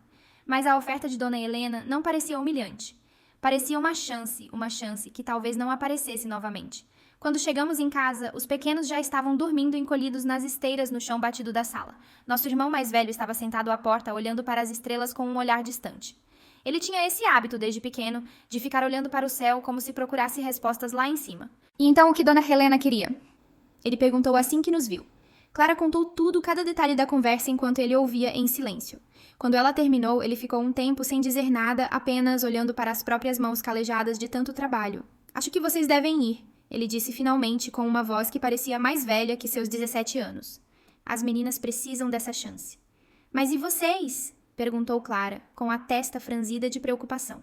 Mas a oferta de Dona Helena não parecia humilhante. Parecia uma chance que talvez não aparecesse novamente. Quando chegamos em casa, os pequenos já estavam dormindo encolhidos nas esteiras no chão batido da sala. Nosso irmão mais velho estava sentado à porta, olhando para as estrelas com um olhar distante. Ele tinha esse hábito, desde pequeno, de ficar olhando para o céu como se procurasse respostas lá em cima. E então o que Dona Helena queria? Ele perguntou assim que nos viu. Clara contou tudo, cada detalhe da conversa enquanto ele ouvia em silêncio. Quando ela terminou, ele ficou um tempo sem dizer nada, apenas olhando para as próprias mãos calejadas de tanto trabalho. Acho que vocês devem ir, ele disse finalmente com uma voz que parecia mais velha que seus 17 anos. As meninas precisam dessa chance. Mas e vocês? Perguntou Clara, com a testa franzida de preocupação.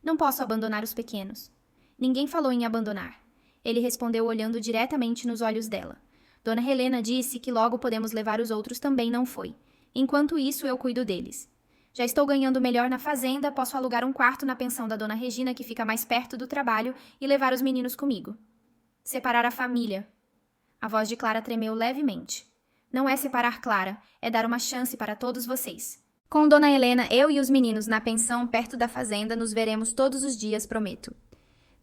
Não posso abandonar os pequenos. Ninguém falou em abandonar. Ele respondeu olhando diretamente nos olhos dela. Dona Helena disse que logo podemos levar os outros, também não foi. Enquanto isso, eu cuido deles. Já estou ganhando melhor na fazenda, posso alugar um quarto na pensão da Dona Regina, que fica mais perto do trabalho, e levar os meninos comigo. Separar a família. A voz de Clara tremeu levemente. Não é separar Clara, é dar uma chance para todos vocês. Com Dona Helena, eu e os meninos na pensão perto da fazenda nos veremos todos os dias, prometo.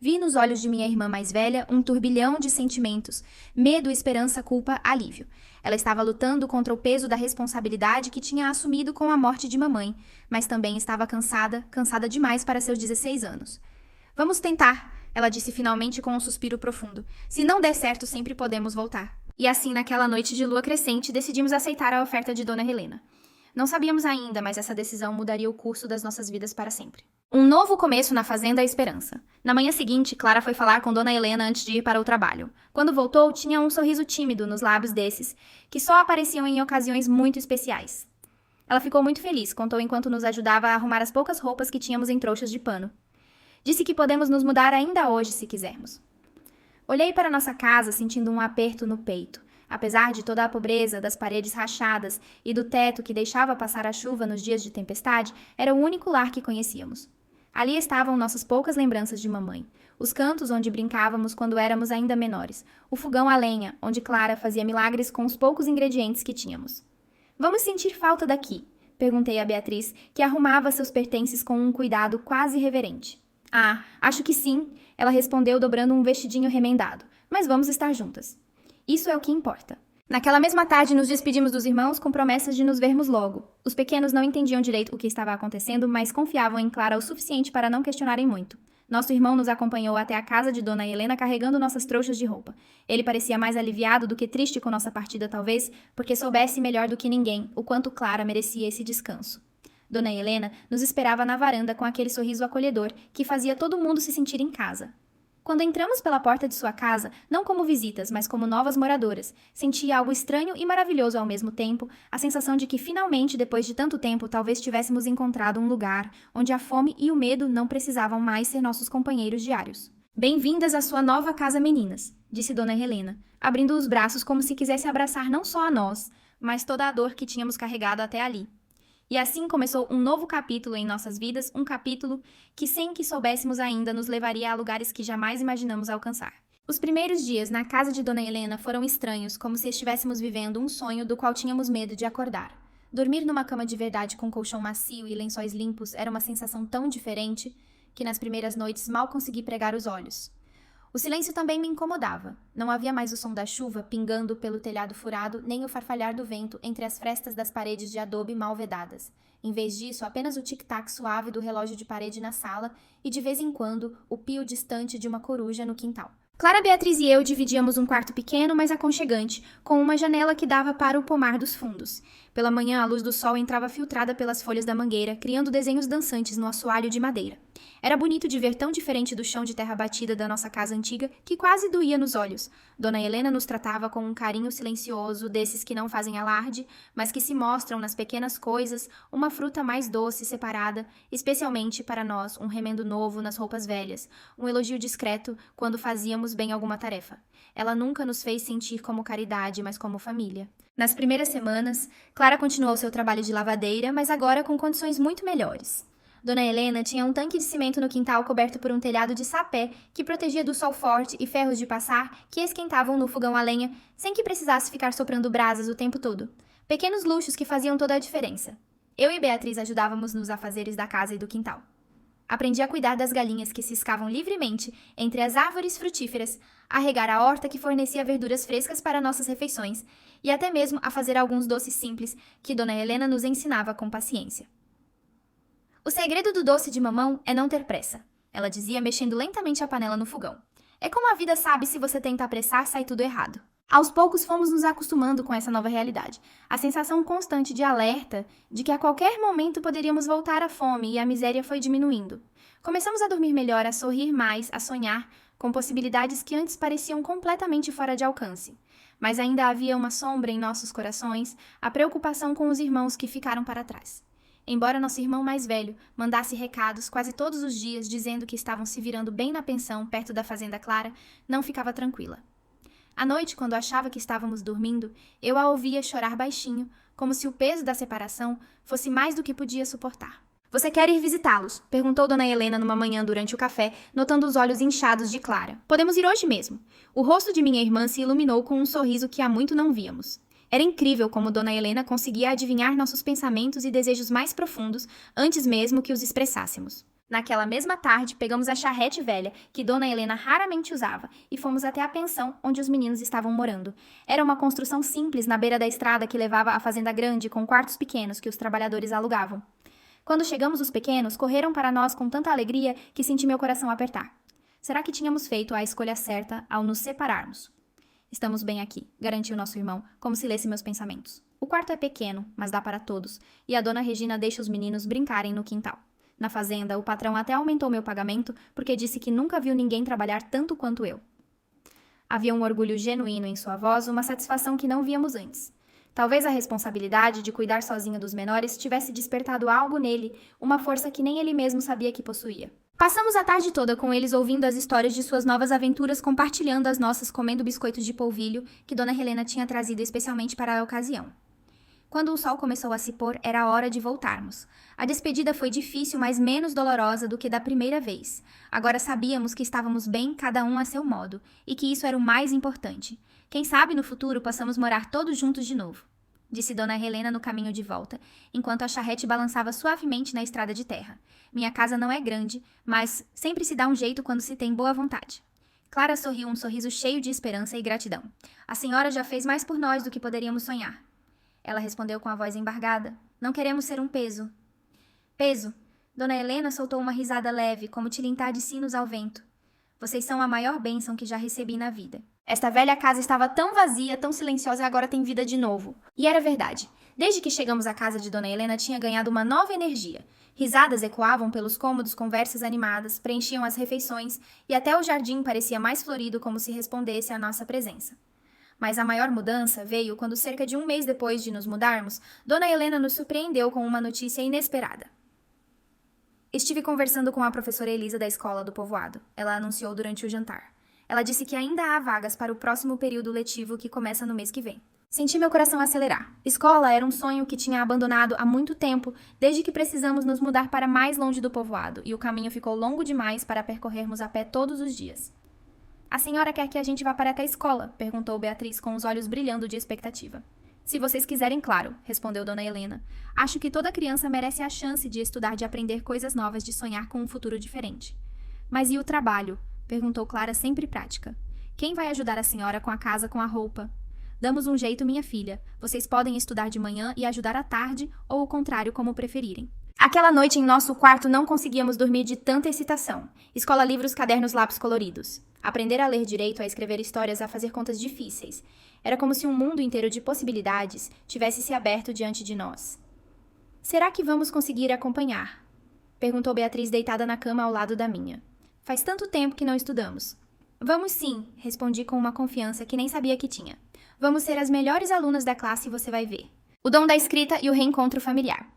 Vi nos olhos de minha irmã mais velha um turbilhão de sentimentos, medo, esperança, culpa, alívio. Ela estava lutando contra o peso da responsabilidade que tinha assumido com a morte de mamãe, mas também estava cansada demais para seus 16 anos. Vamos tentar, ela disse finalmente com um suspiro profundo. Se não der certo, sempre podemos voltar. E assim, naquela noite de lua crescente, decidimos aceitar a oferta de Dona Helena. Não sabíamos ainda, mas essa decisão mudaria o curso das nossas vidas para sempre. Um novo começo na Fazenda Esperança. Na manhã seguinte, Clara foi falar com Dona Helena antes de ir para o trabalho. Quando voltou, tinha um sorriso tímido nos lábios desses, que só apareciam em ocasiões muito especiais. Ela ficou muito feliz, contou enquanto nos ajudava a arrumar as poucas roupas que tínhamos em trouxas de pano. Disse que podemos nos mudar ainda hoje, se quisermos. Olhei para nossa casa, sentindo um aperto no peito. Apesar de toda a pobreza, das paredes rachadas e do teto que deixava passar a chuva nos dias de tempestade, era o único lar que conhecíamos. Ali estavam nossas poucas lembranças de mamãe. Os cantos onde brincávamos quando éramos ainda menores. O fogão a lenha, onde Clara fazia milagres com os poucos ingredientes que tínhamos. Vamos sentir falta daqui? Perguntei a Beatriz, que arrumava seus pertences com um cuidado quase reverente. Ah, acho que sim, ela respondeu dobrando um vestidinho remendado. Mas vamos estar juntas. Isso é o que importa. Naquela mesma tarde, nos despedimos dos irmãos com promessas de nos vermos logo. Os pequenos não entendiam direito o que estava acontecendo, mas confiavam em Clara o suficiente para não questionarem muito. Nosso irmão nos acompanhou até a casa de Dona Helena carregando nossas trouxas de roupa. Ele parecia mais aliviado do que triste com nossa partida, talvez, porque soubesse melhor do que ninguém o quanto Clara merecia esse descanso. Dona Helena nos esperava na varanda com aquele sorriso acolhedor que fazia todo mundo se sentir em casa. Quando entramos pela porta de sua casa, não como visitas, mas como novas moradoras, senti algo estranho e maravilhoso ao mesmo tempo, a sensação de que finalmente, depois de tanto tempo, talvez tivéssemos encontrado um lugar onde a fome e o medo não precisavam mais ser nossos companheiros diários. Bem-vindas à sua nova casa, meninas, disse Dona Helena, abrindo os braços como se quisesse abraçar não só a nós, mas toda a dor que tínhamos carregado até ali. E assim começou um novo capítulo em nossas vidas, um capítulo que, sem que soubéssemos ainda, nos levaria a lugares que jamais imaginamos alcançar. Os primeiros dias na casa de Dona Helena foram estranhos, como se estivéssemos vivendo um sonho do qual tínhamos medo de acordar. Dormir numa cama de verdade com colchão macio e lençóis limpos era uma sensação tão diferente que nas primeiras noites mal consegui pregar os olhos. O silêncio também me incomodava. Não havia mais o som da chuva pingando pelo telhado furado, nem o farfalhar do vento entre as frestas das paredes de adobe mal vedadas. Em vez disso, apenas o tic-tac suave do relógio de parede na sala e, de vez em quando, o pio distante de uma coruja no quintal. Clara Beatriz e eu dividíamos um quarto pequeno, mas aconchegante, com uma janela que dava para o pomar dos fundos. Pela manhã, a luz do sol entrava filtrada pelas folhas da mangueira, criando desenhos dançantes no assoalho de madeira. Era bonito de ver tão diferente do chão de terra batida da nossa casa antiga que quase doía nos olhos. Dona Helena nos tratava com um carinho silencioso, desses que não fazem alarde, mas que se mostram nas pequenas coisas, uma fruta mais doce separada, especialmente para nós, um remendo novo nas roupas velhas, um elogio discreto quando fazíamos bem alguma tarefa. Ela nunca nos fez sentir como caridade, mas como família. Nas primeiras semanas, Clara continuou seu trabalho de lavadeira, mas agora com condições muito melhores. Dona Helena tinha um tanque de cimento no quintal coberto por um telhado de sapé que protegia do sol forte e ferros de passar que esquentavam no fogão a lenha sem que precisasse ficar soprando brasas o tempo todo. Pequenos luxos que faziam toda a diferença. Eu e Beatriz ajudávamos nos afazeres da casa e do quintal. Aprendi a cuidar das galinhas que ciscavam livremente entre as árvores frutíferas, a regar a horta que fornecia verduras frescas para nossas refeições e até mesmo a fazer alguns doces simples que Dona Helena nos ensinava com paciência. O segredo do doce de mamão é não ter pressa, ela dizia mexendo lentamente a panela no fogão. É como a vida sabe, se você tenta apressar, sai tudo errado. Aos poucos fomos nos acostumando com essa nova realidade. A sensação constante de alerta de que a qualquer momento poderíamos voltar à fome e a miséria foi diminuindo. Começamos a dormir melhor, a sorrir mais, a sonhar com possibilidades que antes pareciam completamente fora de alcance. Mas ainda havia uma sombra em nossos corações, a preocupação com os irmãos que ficaram para trás. Embora nosso irmão mais velho mandasse recados quase todos os dias dizendo que estavam se virando bem na pensão perto da fazenda Clara, não ficava tranquila. À noite, quando achava que estávamos dormindo, eu a ouvia chorar baixinho, como se o peso da separação fosse mais do que podia suportar. "Você quer ir visitá-los?" perguntou Dona Helena numa manhã durante o café, notando os olhos inchados de Clara. "Podemos ir hoje mesmo." O rosto de minha irmã se iluminou com um sorriso que há muito não víamos. Era incrível como Dona Helena conseguia adivinhar nossos pensamentos e desejos mais profundos antes mesmo que os expressássemos. Naquela mesma tarde, pegamos a charrete velha, que Dona Helena raramente usava, e fomos até a pensão onde os meninos estavam morando. Era uma construção simples na beira da estrada que levava à fazenda grande com quartos pequenos que os trabalhadores alugavam. Quando chegamos, os pequenos correram para nós com tanta alegria que senti meu coração apertar. Será que tínhamos feito a escolha certa ao nos separarmos? "Estamos bem aqui", garantiu nosso irmão, como se lesse meus pensamentos. "O quarto é pequeno, mas dá para todos, e a Dona Regina deixa os meninos brincarem no quintal. Na fazenda, o patrão até aumentou meu pagamento porque disse que nunca viu ninguém trabalhar tanto quanto eu." Havia um orgulho genuíno em sua voz, uma satisfação que não víamos antes. Talvez a responsabilidade de cuidar sozinho dos menores tivesse despertado algo nele, uma força que nem ele mesmo sabia que possuía. Passamos a tarde toda com eles ouvindo as histórias de suas novas aventuras, compartilhando as nossas, comendo biscoitos de polvilho que Dona Helena tinha trazido especialmente para a ocasião. Quando o sol começou a se pôr, era hora de voltarmos. A despedida foi difícil, mas menos dolorosa do que da primeira vez. Agora sabíamos que estávamos bem, cada um a seu modo, e que isso era o mais importante. Quem sabe no futuro possamos morar todos juntos de novo, disse Dona Helena no caminho de volta, enquanto a charrete balançava suavemente na estrada de terra. Minha casa não é grande, mas sempre se dá um jeito quando se tem boa vontade. Clara sorriu um sorriso cheio de esperança e gratidão. A senhora já fez mais por nós do que poderíamos sonhar. Ela respondeu com a voz embargada. Não queremos ser um peso. Peso? Dona Helena soltou uma risada leve, como tilintar de sinos ao vento. Vocês são a maior bênção que já recebi na vida. Esta velha casa estava tão vazia, tão silenciosa e agora tem vida de novo. E era verdade. Desde que chegamos à casa de Dona Helena, tinha ganhado uma nova energia. Risadas ecoavam pelos cômodos, conversas animadas, preenchiam as refeições e até o jardim parecia mais florido, como se respondesse à nossa presença. Mas a maior mudança veio quando, cerca de um mês depois de nos mudarmos, Dona Helena nos surpreendeu com uma notícia inesperada. Estive conversando com a professora Elisa da escola do povoado. Ela anunciou durante o jantar. Ela disse que ainda há vagas para o próximo período letivo que começa no mês que vem. Senti meu coração acelerar. Escola era um sonho que tinha abandonado há muito tempo, desde que precisamos nos mudar para mais longe do povoado, e o caminho ficou longo demais para percorrermos a pé todos os dias. A senhora quer que a gente vá para a escola? Perguntou Beatriz com os olhos brilhando de expectativa. Se vocês quiserem, claro, respondeu Dona Helena. Acho que toda criança merece a chance de estudar, de aprender coisas novas, de sonhar com um futuro diferente. Mas e o trabalho? Perguntou Clara, sempre prática. Quem vai ajudar a senhora com a casa, com a roupa? Damos um jeito, minha filha. Vocês podem estudar de manhã e ajudar à tarde, ou o contrário, como preferirem. Aquela noite em nosso quarto não conseguíamos dormir de tanta excitação. Escola, livros, cadernos, lápis coloridos. Aprender a ler direito, a escrever histórias, a fazer contas difíceis. Era como se um mundo inteiro de possibilidades tivesse se aberto diante de nós. Será que vamos conseguir acompanhar? Perguntou Beatriz deitada na cama ao lado da minha. Faz tanto tempo que não estudamos. Vamos sim, respondi com uma confiança que nem sabia que tinha. Vamos ser as melhores alunas da classe e você vai ver. O dom da escrita e o reencontro familiar.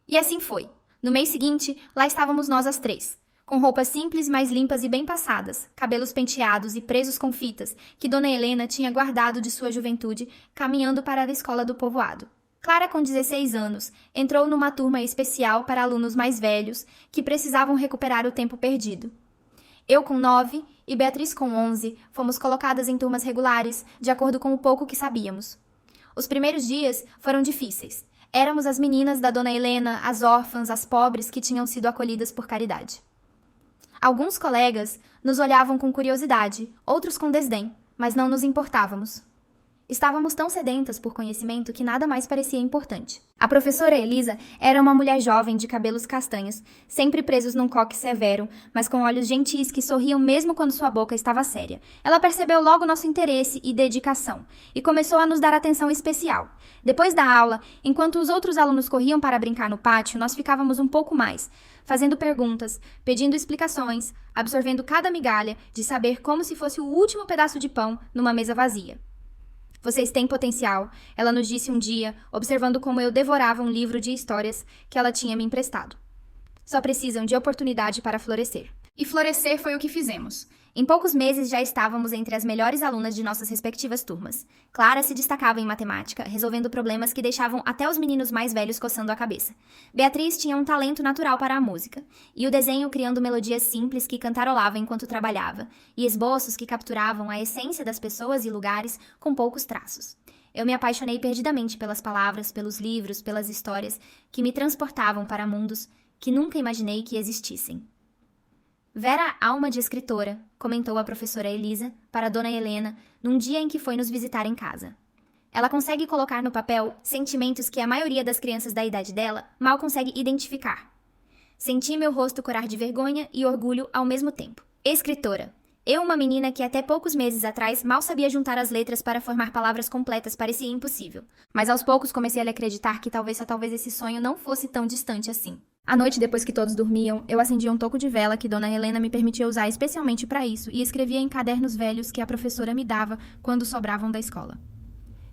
E assim foi. No mês seguinte, lá estávamos nós as três. Com roupas simples, mais limpas e bem passadas, cabelos penteados e presos com fitas, que Dona Helena tinha guardado de sua juventude, caminhando para a escola do povoado. Clara, com 16 anos, entrou numa turma especial para alunos mais velhos, que precisavam recuperar o tempo perdido. Eu, com 9, e Beatriz, com 11, fomos colocadas em turmas regulares, de acordo com o pouco que sabíamos. Os primeiros dias foram difíceis. Éramos as meninas da Dona Helena, as órfãs, as pobres que tinham sido acolhidas por caridade. Alguns colegas nos olhavam com curiosidade, outros com desdém, mas não nos importávamos. Estávamos tão sedentas por conhecimento que nada mais parecia importante. A professora Elisa era uma mulher jovem de cabelos castanhos, sempre presos num coque severo, mas com olhos gentis que sorriam mesmo quando sua boca estava séria. Ela percebeu logo nosso interesse e dedicação, e começou a nos dar atenção especial. Depois da aula, enquanto os outros alunos corriam para brincar no pátio, nós ficávamos um pouco mais, fazendo perguntas, pedindo explicações, absorvendo cada migalha de saber como se fosse o último pedaço de pão numa mesa vazia. Vocês têm potencial, ela nos disse um dia, observando como eu devorava um livro de histórias que ela tinha me emprestado. Só precisam de oportunidade para florescer. E florescer foi o que fizemos. Em poucos meses já estávamos entre as melhores alunas de nossas respectivas turmas. Clara se destacava em matemática, resolvendo problemas que deixavam até os meninos mais velhos coçando a cabeça. Beatriz tinha um talento natural para a música, e o desenho criando melodias simples que cantarolava enquanto trabalhava, e esboços que capturavam a essência das pessoas e lugares com poucos traços. Eu me apaixonei perdidamente pelas palavras, pelos livros, pelas histórias que me transportavam para mundos que nunca imaginei que existissem. Vera, alma de escritora, comentou a professora Elisa para Dona Helena num dia em que foi nos visitar em casa. Ela consegue colocar no papel sentimentos que a maioria das crianças da idade dela mal consegue identificar. Senti meu rosto corar de vergonha e orgulho ao mesmo tempo. Escritora. Eu, uma menina que até poucos meses atrás mal sabia juntar as letras para formar palavras completas, parecia impossível. Mas aos poucos comecei a lhe acreditar que talvez esse sonho não fosse tão distante assim. À noite, depois que todos dormiam, eu acendia um toco de vela que Dona Helena me permitia usar especialmente para isso e escrevia em cadernos velhos que a professora me dava quando sobravam da escola.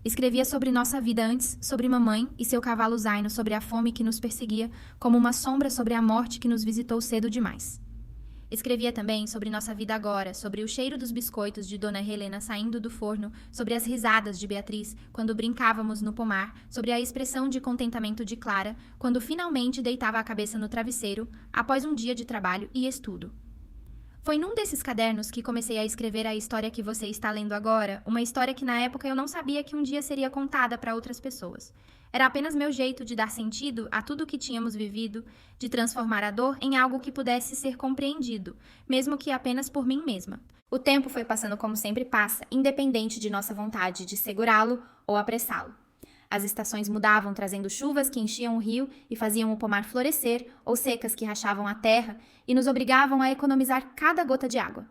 Escrevia sobre nossa vida antes, sobre mamãe e seu cavalo Zaino, sobre a fome que nos perseguia, como uma sombra sobre a morte que nos visitou cedo demais. Escrevia também sobre nossa vida agora, sobre o cheiro dos biscoitos de Dona Helena saindo do forno, sobre as risadas de Beatriz quando brincávamos no pomar, sobre a expressão de contentamento de Clara quando finalmente deitava a cabeça no travesseiro após um dia de trabalho e estudo. Foi num desses cadernos que comecei a escrever a história que você está lendo agora, uma história que na época eu não sabia que um dia seria contada para outras pessoas. Era apenas meu jeito de dar sentido a tudo o que tínhamos vivido, de transformar a dor em algo que pudesse ser compreendido, mesmo que apenas por mim mesma. O tempo foi passando como sempre passa, independente de nossa vontade de segurá-lo ou apressá-lo. As estações mudavam, trazendo chuvas que enchiam o rio e faziam o pomar florescer, ou secas que rachavam a terra e nos obrigavam a economizar cada gota de água.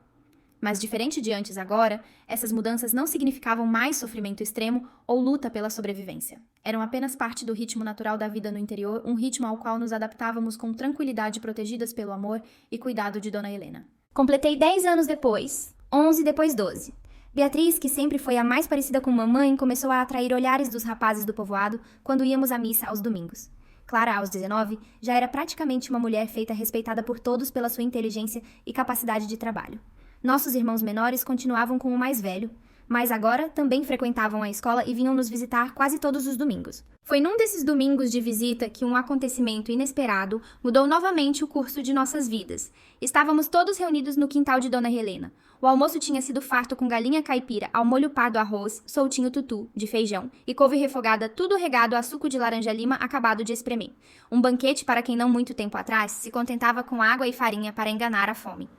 Mas diferente de antes agora, essas mudanças não significavam mais sofrimento extremo ou luta pela sobrevivência. Eram apenas parte do ritmo natural da vida no interior, um ritmo ao qual nos adaptávamos com tranquilidade, protegidas pelo amor e cuidado de Dona Helena. Completei 10 anos depois, 11 depois 12. Beatriz, que sempre foi a mais parecida com mamãe, começou a atrair olhares dos rapazes do povoado quando íamos à missa aos domingos. Clara, aos 19, já era praticamente uma mulher feita respeitada por todos pela sua inteligência e capacidade de trabalho. Nossos irmãos menores continuavam com o mais velho, mas agora também frequentavam a escola e vinham nos visitar quase todos os domingos. Foi num desses domingos de visita que um acontecimento inesperado mudou novamente o curso de nossas vidas. Estávamos todos reunidos no quintal de Dona Helena. O almoço tinha sido farto com galinha caipira ao molho pardo arroz, soltinho tutu, de feijão, e couve refogada, tudo regado a suco de laranja-lima acabado de espremer. Um banquete para quem não muito tempo atrás se contentava com água e farinha para enganar a fome.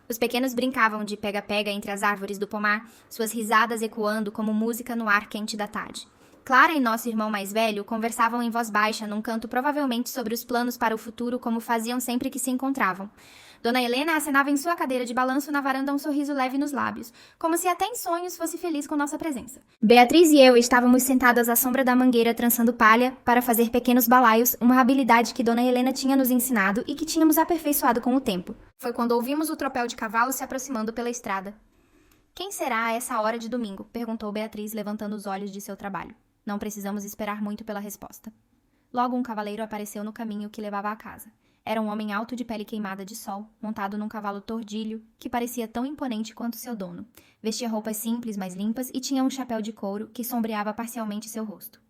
Os pequenos brincavam de pega-pega entre as árvores do pomar, suas risadas ecoando como música no ar quente da tarde. Clara e nosso irmão mais velho conversavam em voz baixa num canto provavelmente sobre os planos para o futuro como faziam sempre que se encontravam. Dona Helena acenava em sua cadeira de balanço na varanda um sorriso leve nos lábios, como se até em sonhos fosse feliz com nossa presença. Beatriz e eu estávamos sentadas à sombra da mangueira trançando palha para fazer pequenos balaios, uma habilidade que Dona Helena tinha nos ensinado e que tínhamos aperfeiçoado com o tempo. Foi quando ouvimos o tropel de cavalos se aproximando pela estrada. "Quem será a essa hora de domingo?" perguntou Beatriz, levantando os olhos de seu trabalho. Não precisamos esperar muito pela resposta. Logo um cavaleiro apareceu no caminho que levava à casa. Era um homem alto de pele queimada de sol, montado num cavalo tordilho, que parecia tão imponente quanto seu dono. Vestia roupas simples, mas limpas, e tinha um chapéu de couro que sombreava parcialmente seu rosto.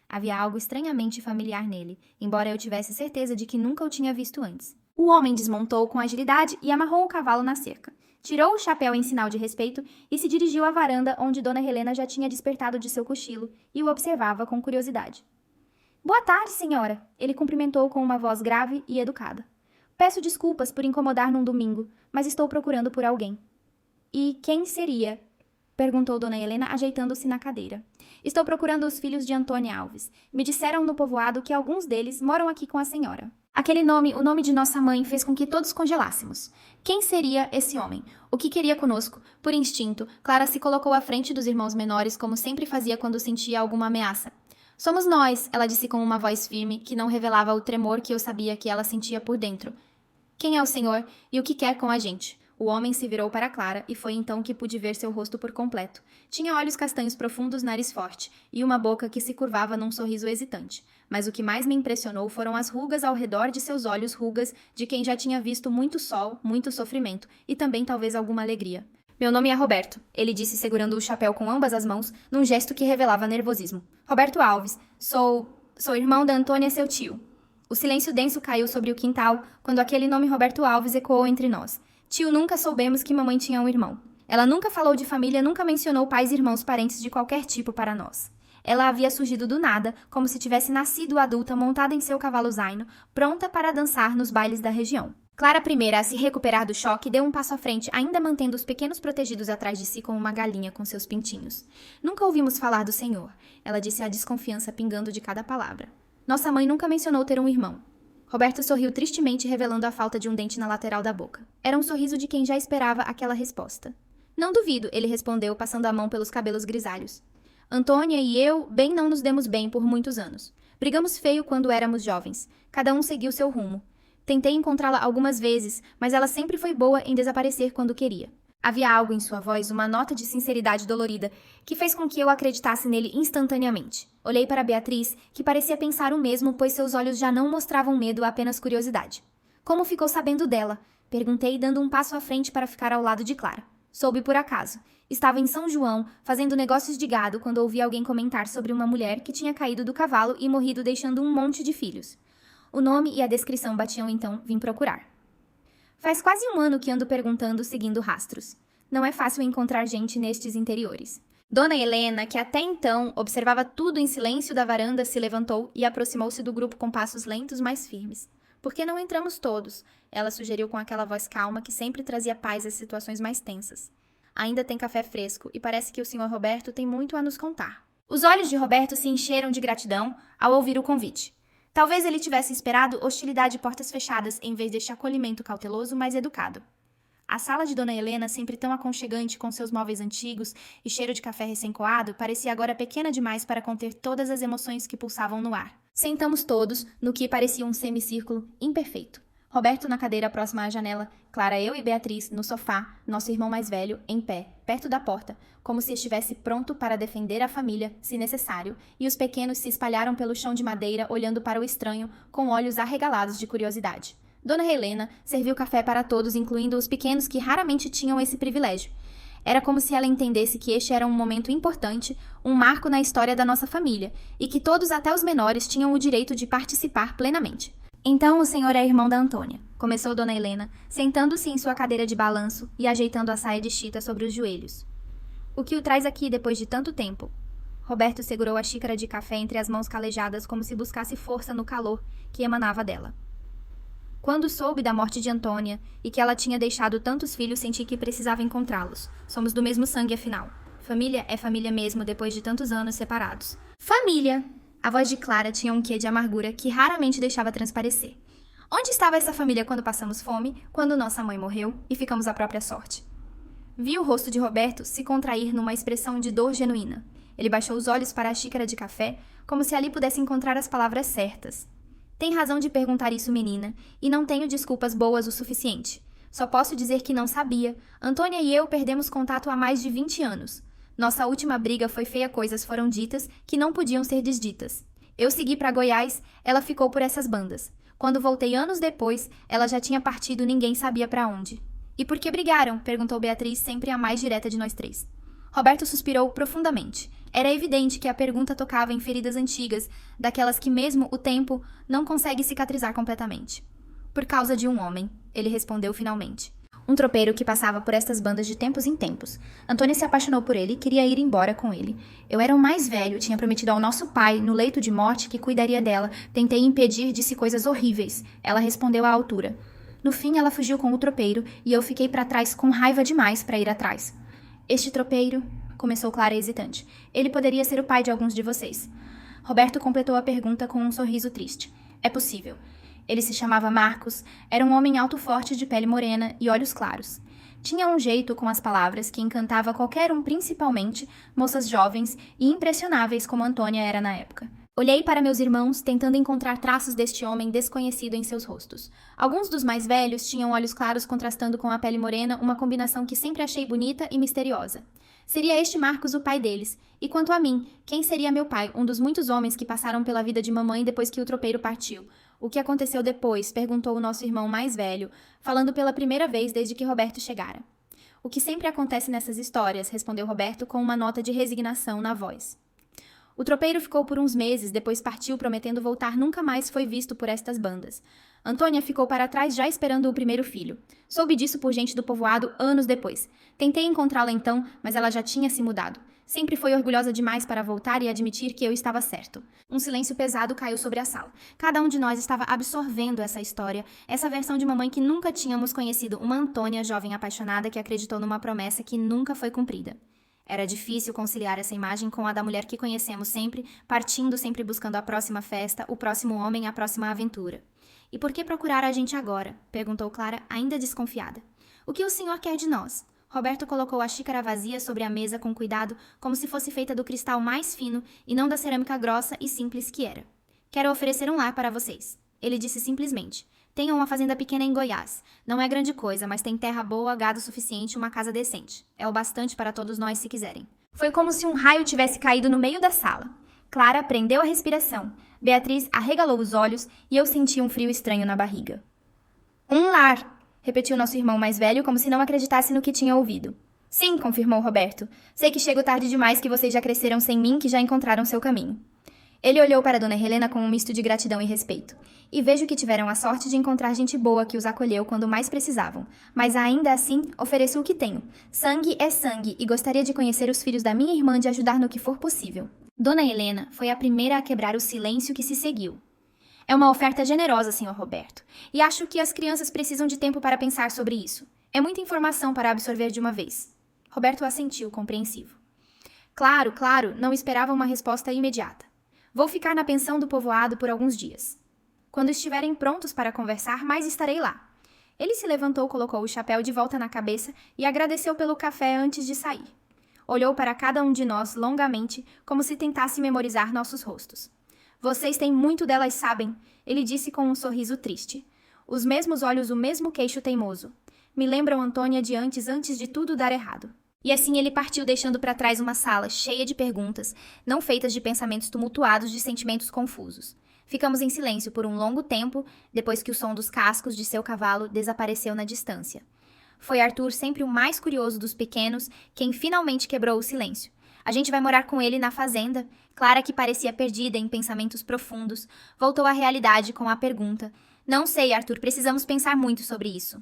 Havia algo estranhamente familiar nele, embora eu tivesse certeza de que nunca o tinha visto antes. O homem desmontou com agilidade e amarrou o cavalo na cerca. Tirou o chapéu em sinal de respeito e se dirigiu à varanda onde Dona Helena já tinha despertado de seu cochilo e o observava com curiosidade. "Boa tarde, senhora!" Ele cumprimentou com uma voz grave e educada. "Peço desculpas por incomodar num domingo, mas estou procurando por alguém." "E quem seria?" perguntou Dona Helena, ajeitando-se na cadeira. "Estou procurando os filhos de Antônia Alves. Me disseram no povoado que alguns deles moram aqui com a senhora." Aquele nome, o nome de nossa mãe, fez com que todos congelássemos. Quem seria esse homem? O que queria conosco? Por instinto, Clara se colocou à frente dos irmãos menores, como sempre fazia quando sentia alguma ameaça. "Somos nós", ela disse com uma voz firme, que não revelava o tremor que eu sabia que ela sentia por dentro. "Quem é o senhor e o que quer com a gente?" O homem se virou para Clara e foi então que pude ver seu rosto por completo. Tinha olhos castanhos profundos, nariz forte e uma boca que se curvava num sorriso hesitante. Mas o que mais me impressionou foram as rugas ao redor de seus olhos, rugas de quem já tinha visto muito sol, muito sofrimento e também talvez alguma alegria. "Meu nome é Roberto", ele disse segurando o chapéu com ambas as mãos, num gesto que revelava nervosismo. "Roberto Alves. Sou irmão da Antônia, seu tio." O silêncio denso caiu sobre o quintal quando aquele nome Roberto Alves ecoou entre nós. Tio, nunca soubemos que mamãe tinha um irmão. Ela nunca falou de família, nunca mencionou pais, irmãos, parentes de qualquer tipo para nós. Ela havia surgido do nada, como se tivesse nascido adulta montada em seu cavalo zaino, pronta para dançar nos bailes da região. Clara, primeira a se recuperar do choque, deu um passo à frente, ainda mantendo os pequenos protegidos atrás de si como uma galinha com seus pintinhos. "Nunca ouvimos falar do senhor", ela disse, a desconfiança pingando de cada palavra. "Nossa mãe nunca mencionou ter um irmão." Roberto sorriu tristemente, revelando a falta de um dente na lateral da boca. Era um sorriso de quem já esperava aquela resposta. "Não duvido", ele respondeu, passando a mão pelos cabelos grisalhos. "Antônia e eu, bem, não nos demos bem por muitos anos. Brigamos feio quando éramos jovens. Cada um seguiu seu rumo. Tentei encontrá-la algumas vezes, mas ela sempre foi boa em desaparecer quando queria." Havia algo em sua voz, uma nota de sinceridade dolorida, que fez com que eu acreditasse nele instantaneamente. Olhei para Beatriz, que parecia pensar o mesmo, pois seus olhos já não mostravam medo, apenas curiosidade. "Como ficou sabendo dela?" perguntei, dando um passo à frente para ficar ao lado de Clara. "Soube por acaso. Estava em São João, fazendo negócios de gado, quando ouvi alguém comentar sobre uma mulher que tinha caído do cavalo e morrido deixando um monte de filhos. O nome e a descrição batiam, então vim procurar. Faz quase um ano que ando perguntando, seguindo rastros. Não é fácil encontrar gente nestes interiores." Dona Helena, que até então observava tudo em silêncio da varanda, se levantou e aproximou-se do grupo com passos lentos, mas firmes. "Por que não entramos todos?" ela sugeriu com aquela voz calma que sempre trazia paz às situações mais tensas. "Ainda tem café fresco e parece que o Sr. Roberto tem muito a nos contar." Os olhos de Roberto se encheram de gratidão ao ouvir o convite. Talvez ele tivesse esperado hostilidade e portas fechadas em vez deste acolhimento cauteloso, mas educado. A sala de Dona Helena, sempre tão aconchegante com seus móveis antigos e cheiro de café recém-coado, parecia agora pequena demais para conter todas as emoções que pulsavam no ar. Sentamos todos no que parecia um semicírculo imperfeito. Roberto na cadeira próxima à janela, Clara, eu e Beatriz no sofá, nosso irmão mais velho, em pé, perto da porta, como se estivesse pronto para defender a família, se necessário, e os pequenos se espalharam pelo chão de madeira, olhando para o estranho, com olhos arregalados de curiosidade. Dona Helena serviu café para todos, incluindo os pequenos que raramente tinham esse privilégio. Era como se ela entendesse que este era um momento importante, um marco na história da nossa família, e que todos, até os menores, tinham o direito de participar plenamente. "Então o senhor é irmão da Antônia", começou Dona Helena, sentando-se em sua cadeira de balanço e ajeitando a saia de chita sobre os joelhos. "O que o traz aqui depois de tanto tempo?" Roberto segurou a xícara de café entre as mãos calejadas como se buscasse força no calor que emanava dela. Quando soube da morte de Antônia e que ela tinha deixado tantos filhos, senti que precisava encontrá-los. Somos do mesmo sangue, afinal. Família é família mesmo depois de tantos anos separados. Família! A voz de Clara tinha um quê de amargura que raramente deixava transparecer. Onde estava essa família quando passamos fome, quando nossa mãe morreu e ficamos à própria sorte? Vi o rosto de Roberto se contrair numa expressão de dor genuína. Ele baixou os olhos para a xícara de café, como se ali pudesse encontrar as palavras certas. Tem razão de perguntar isso, menina, e não tenho desculpas boas o suficiente. Só posso dizer que não sabia. Antônia e eu perdemos contato há mais de 20 anos. Nossa última briga foi feia, coisas foram ditas que não podiam ser desditas. Eu segui para Goiás, ela ficou por essas bandas. Quando voltei anos depois, ela já tinha partido, ninguém sabia para onde. E por que brigaram? Perguntou Beatriz, sempre a mais direta de nós três. Roberto suspirou profundamente. Era evidente que a pergunta tocava em feridas antigas, daquelas que mesmo o tempo não consegue cicatrizar completamente. Por causa de um homem, ele respondeu finalmente. Um tropeiro que passava por estas bandas de tempos em tempos. Antônia se apaixonou por ele e queria ir embora com ele. Eu era o mais velho, tinha prometido ao nosso pai, no leito de morte, que cuidaria dela. Tentei impedir, disse coisas horríveis. Ela respondeu à altura. No fim, ela fugiu com o tropeiro e eu fiquei para trás com raiva demais para ir atrás. Este tropeiro... Começou Clara hesitante. Ele poderia ser o pai de alguns de vocês. Roberto completou a pergunta com um sorriso triste. É possível. Ele se chamava Marcos, era um homem alto forte de pele morena e olhos claros. Tinha um jeito com as palavras que encantava qualquer um, principalmente moças jovens e impressionáveis como Antônia era na época. Olhei para meus irmãos, tentando encontrar traços deste homem desconhecido em seus rostos. Alguns dos mais velhos tinham olhos claros contrastando com a pele morena, uma combinação que sempre achei bonita e misteriosa. Seria este Marcos o pai deles. E quanto a mim, quem seria meu pai, um dos muitos homens que passaram pela vida de mamãe depois que o tropeiro partiu? O que aconteceu depois? Perguntou o nosso irmão mais velho, falando pela primeira vez desde que Roberto chegara. O que sempre acontece nessas histórias, respondeu Roberto com uma nota de resignação na voz. O tropeiro ficou por uns meses, depois partiu prometendo voltar, nunca mais foi visto por estas bandas. Antônia ficou para trás já esperando o primeiro filho. Soube disso por gente do povoado anos depois. Tentei encontrá-la então, mas ela já tinha se mudado. Sempre foi orgulhosa demais para voltar e admitir que eu estava certo. Um silêncio pesado caiu sobre a sala. Cada um de nós estava absorvendo essa história, essa versão de mamãe que nunca tínhamos conhecido, uma Antônia jovem apaixonada que acreditou numa promessa que nunca foi cumprida. Era difícil conciliar essa imagem com a da mulher que conhecemos sempre, partindo sempre buscando a próxima festa, o próximo homem, a próxima aventura. E por que procurar a gente agora? Perguntou Clara, ainda desconfiada. O que o senhor quer de nós? Roberto colocou a xícara vazia sobre a mesa com cuidado, como se fosse feita do cristal mais fino e não da cerâmica grossa e simples que era. Quero oferecer um lar para vocês. Ele disse simplesmente. Tenham uma fazenda pequena em Goiás. Não é grande coisa, mas tem terra boa, gado suficiente e uma casa decente. É o bastante para todos nós se quiserem. Foi como se um raio tivesse caído no meio da sala. Clara prendeu a respiração. Beatriz arregalou os olhos e eu senti um frio estranho na barriga. Um lar, repetiu nosso irmão mais velho como se não acreditasse no que tinha ouvido. Sim, confirmou Roberto. Sei que chego tarde demais, que vocês já cresceram sem mim, que já encontraram seu caminho. Ele olhou para Dona Helena com um misto de gratidão e respeito. E vejo que tiveram a sorte de encontrar gente boa que os acolheu quando mais precisavam. Mas ainda assim, ofereço o que tenho. Sangue é sangue e gostaria de conhecer os filhos da minha irmã, de ajudar no que for possível. Dona Helena foi a primeira a quebrar o silêncio que se seguiu. É uma oferta generosa, Sr. Roberto. E acho que as crianças precisam de tempo para pensar sobre isso. É muita informação para absorver de uma vez. Roberto assentiu, compreensivo. Claro, não esperava uma resposta imediata. Vou ficar na pensão do povoado por alguns dias. Quando estiverem prontos para conversar, mais estarei lá. Ele se levantou, colocou o chapéu de volta na cabeça e agradeceu pelo café antes de sair. Olhou para cada um de nós longamente, como se tentasse memorizar nossos rostos. Vocês têm muito delas, sabem, ele disse com um sorriso triste. Os mesmos olhos, o mesmo queixo teimoso. Me lembram Antônia de antes de tudo dar errado. E assim ele partiu, deixando para trás uma sala cheia de perguntas, não feitas de pensamentos tumultuados, de sentimentos confusos. Ficamos em silêncio por um longo tempo, depois que o som dos cascos de seu cavalo desapareceu na distância. Foi Arthur, sempre o mais curioso dos pequenos, quem finalmente quebrou o silêncio. A gente vai morar com ele na fazenda. Clara, que parecia perdida em pensamentos profundos, voltou à realidade com a pergunta. Não sei, Arthur, precisamos pensar muito sobre isso.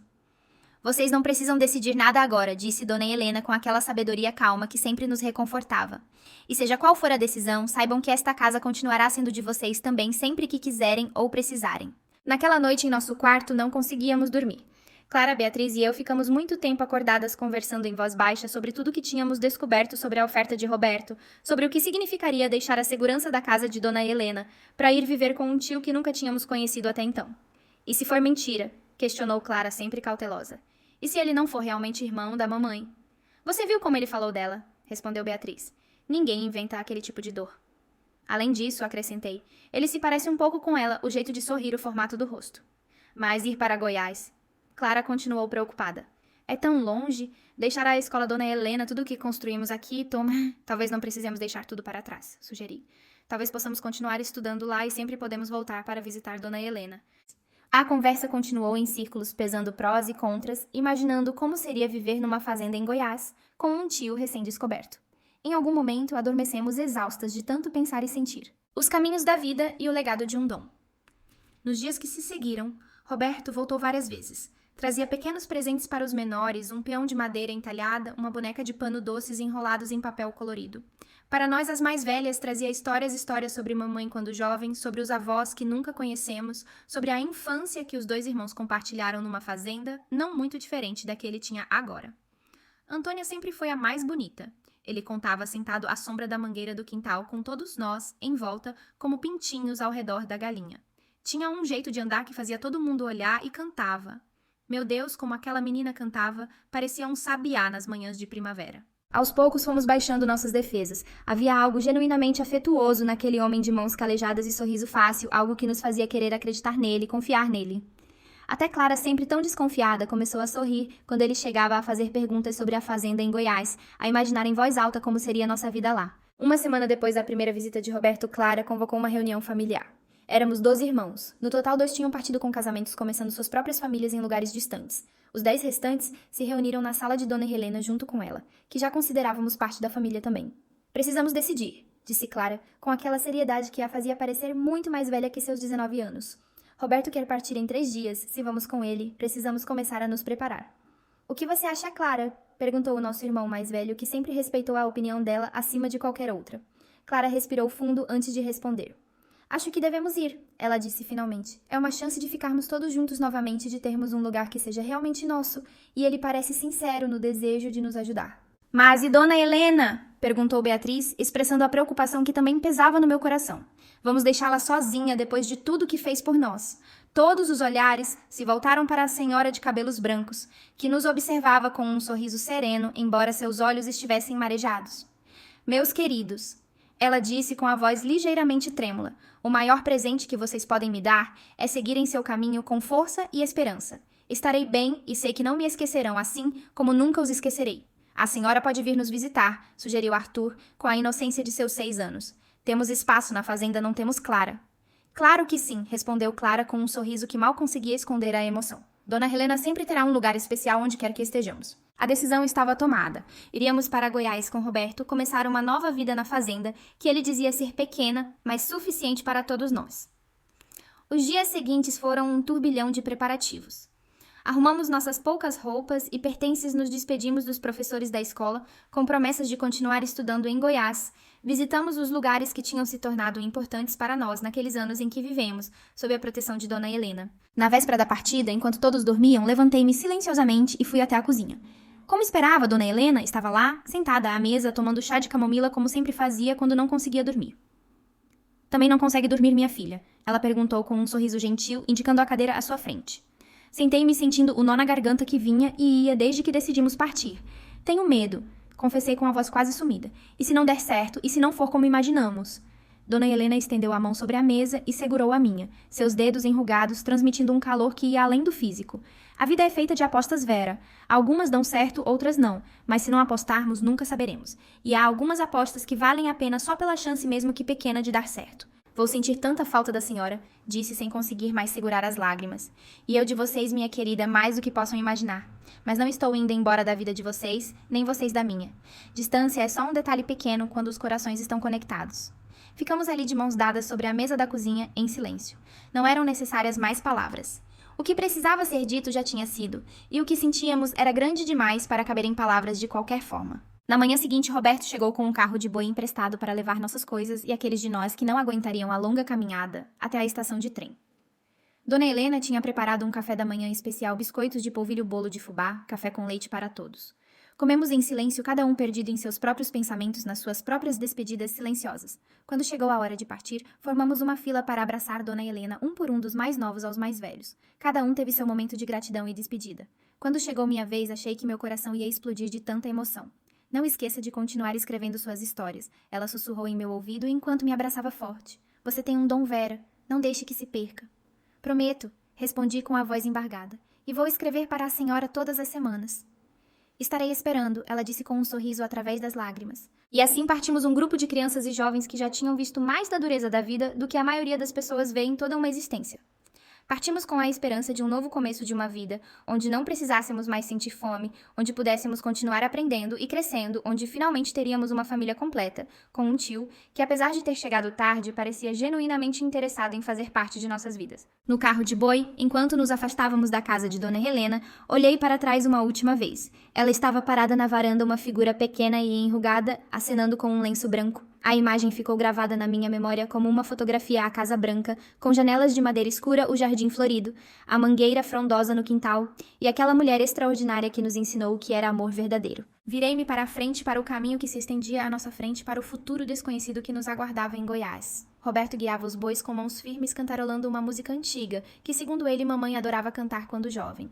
Vocês não precisam decidir nada agora, disse Dona Helena com aquela sabedoria calma que sempre nos reconfortava. E seja qual for a decisão, saibam que esta casa continuará sendo de vocês também sempre que quiserem ou precisarem. Naquela noite em nosso quarto não conseguíamos dormir. Clara, Beatriz e eu ficamos muito tempo acordadas conversando em voz baixa sobre tudo que tínhamos descoberto sobre a oferta de Roberto, sobre o que significaria deixar a segurança da casa de Dona Helena para ir viver com um tio que nunca tínhamos conhecido até então. E se for mentira? Questionou Clara, sempre cautelosa. E se ele não for realmente irmão da mamãe? Você viu como ele falou dela? Respondeu Beatriz. Ninguém inventa aquele tipo de dor. Além disso, acrescentei, ele se parece um pouco com ela, o jeito de sorrir, o formato do rosto. Mas ir para Goiás... Clara continuou preocupada. É tão longe. Deixar a escola Dona Helena, tudo o que construímos aqui, toma... Talvez não precisemos deixar tudo para trás, sugeri. Talvez possamos continuar estudando lá e sempre podemos voltar para visitar Dona Helena. A conversa continuou em círculos, pesando prós e contras, imaginando como seria viver numa fazenda em Goiás, com um tio recém-descoberto. Em algum momento, adormecemos exaustas de tanto pensar e sentir. Os caminhos da vida e o legado de um dom. Nos dias que se seguiram, Roberto voltou várias vezes. Trazia pequenos presentes para os menores, um peão de madeira entalhada, uma boneca de pano doces enrolados em papel colorido. Para nós, as mais velhas, trazia histórias sobre mamãe quando jovem, sobre os avós que nunca conhecemos, sobre a infância que os dois irmãos compartilharam numa fazenda, não muito diferente da que ele tinha agora. Antônia sempre foi a mais bonita. Ele contava sentado à sombra da mangueira do quintal com todos nós, em volta, como pintinhos ao redor da galinha. Tinha um jeito de andar que fazia todo mundo olhar e cantava. Meu Deus, como aquela menina cantava, parecia um sabiá nas manhãs de primavera. Aos poucos fomos baixando nossas defesas. Havia algo genuinamente afetuoso naquele homem de mãos calejadas e sorriso fácil, algo que nos fazia querer acreditar nele, confiar nele. Até Clara, sempre tão desconfiada, começou a sorrir quando ele chegava a fazer perguntas sobre a fazenda em Goiás, a imaginar em voz alta como seria nossa vida lá. Uma semana depois da primeira visita de Roberto, Clara convocou uma reunião familiar. Éramos 12 irmãos. No total, 2 tinham partido com casamentos começando suas próprias famílias em lugares distantes. Os 10 restantes se reuniram na sala de Dona Helena junto com ela, que já considerávamos parte da família também. Precisamos decidir, disse Clara, com aquela seriedade que a fazia parecer muito mais velha que seus 19 anos. Roberto quer partir em 3 dias. Se vamos com ele, precisamos começar a nos preparar. O que você acha, Clara? Perguntou o nosso irmão mais velho, que sempre respeitou a opinião dela acima de qualquer outra. Clara respirou fundo antes de responder. Acho que devemos ir, ela disse finalmente. É uma chance de ficarmos todos juntos novamente, de termos um lugar que seja realmente nosso, e ele parece sincero no desejo de nos ajudar. Mas e Dona Helena? Perguntou Beatriz, expressando a preocupação que também pesava no meu coração. Vamos deixá-la sozinha depois de tudo que fez por nós. Todos os olhares se voltaram para a senhora de cabelos brancos, que nos observava com um sorriso sereno, embora seus olhos estivessem marejados. Meus queridos, ela disse com a voz ligeiramente trêmula, o maior presente que vocês podem me dar é seguir em seu caminho com força e esperança. Estarei bem e sei que não me esquecerão assim como nunca os esquecerei. A senhora pode vir nos visitar, sugeriu Arthur, com a inocência de seus 6 anos. Temos espaço na fazenda, não temos Clara. Claro que sim, respondeu Clara com um sorriso que mal conseguia esconder a emoção. Dona Helena sempre terá um lugar especial onde quer que estejamos. A decisão estava tomada. Iríamos para Goiás com Roberto, começar uma nova vida na fazenda, que ele dizia ser pequena, mas suficiente para todos nós. Os dias seguintes foram um turbilhão de preparativos. Arrumamos nossas poucas roupas e pertences, nos despedimos dos professores da escola, com promessas de continuar estudando em Goiás. Visitamos os lugares que tinham se tornado importantes para nós naqueles anos em que vivemos, sob a proteção de Dona Helena. Na véspera da partida, enquanto todos dormiam, levantei-me silenciosamente e fui até a cozinha. Como esperava, Dona Helena estava lá, sentada à mesa, tomando chá de camomila como sempre fazia quando não conseguia dormir. Também não consegue dormir, minha filha? Ela perguntou com um sorriso gentil, indicando a cadeira à sua frente. Sentei-me sentindo o nó na garganta que vinha e ia desde que decidimos partir. Tenho medo, confessei com a voz quase sumida. E se não der certo? E se não for como imaginamos? Dona Helena estendeu a mão sobre a mesa e segurou a minha, seus dedos enrugados transmitindo um calor que ia além do físico. A vida é feita de apostas, Vera. Algumas dão certo, outras não, mas se não apostarmos, nunca saberemos. E há algumas apostas que valem a pena só pela chance mesmo que pequena de dar certo. Vou sentir tanta falta da senhora, disse sem conseguir mais segurar as lágrimas. E eu de vocês, minha querida, mais do que possam imaginar. Mas não estou indo embora da vida de vocês, nem vocês da minha. Distância é só um detalhe pequeno quando os corações estão conectados. Ficamos ali de mãos dadas sobre a mesa da cozinha, em silêncio. Não eram necessárias mais palavras. O que precisava ser dito já tinha sido, e o que sentíamos era grande demais para caber em palavras de qualquer forma. Na manhã seguinte, Roberto chegou com um carro de boi emprestado para levar nossas coisas e aqueles de nós que não aguentariam a longa caminhada até a estação de trem. Dona Helena tinha preparado um café da manhã especial, biscoitos de polvilho, bolo de fubá, café com leite para todos. Comemos em silêncio, cada um perdido em seus próprios pensamentos, nas suas próprias despedidas silenciosas. Quando chegou a hora de partir, formamos uma fila para abraçar Dona Helena, um por um, dos mais novos aos mais velhos. Cada um teve seu momento de gratidão e despedida. Quando chegou minha vez, achei que meu coração ia explodir de tanta emoção. Não esqueça de continuar escrevendo suas histórias. Ela sussurrou em meu ouvido enquanto me abraçava forte. Você tem um dom, Vera. Não deixe que se perca. Prometo, respondi com a voz embargada. E vou escrever para a senhora todas as semanas. Estarei esperando, ela disse com um sorriso através das lágrimas. E assim partimos, um grupo de crianças e jovens que já tinham visto mais da dureza da vida do que a maioria das pessoas vê em toda uma existência. Partimos com a esperança de um novo começo de uma vida, onde não precisássemos mais sentir fome, onde pudéssemos continuar aprendendo e crescendo, onde finalmente teríamos uma família completa, com um tio que, apesar de ter chegado tarde, parecia genuinamente interessado em fazer parte de nossas vidas. No carro de boi, enquanto nos afastávamos da casa de Dona Helena, olhei para trás uma última vez. Ela estava parada na varanda, uma figura pequena e enrugada, acenando com um lenço branco. A imagem ficou gravada na minha memória como uma fotografia à Casa Branca, com janelas de madeira escura, o jardim florido, a mangueira frondosa no quintal e aquela mulher extraordinária que nos ensinou o que era amor verdadeiro. Virei-me para a frente, para o caminho que se estendia à nossa frente, para o futuro desconhecido que nos aguardava em Goiás. Roberto guiava os bois com mãos firmes, cantarolando uma música antiga, que, segundo ele, mamãe adorava cantar quando jovem.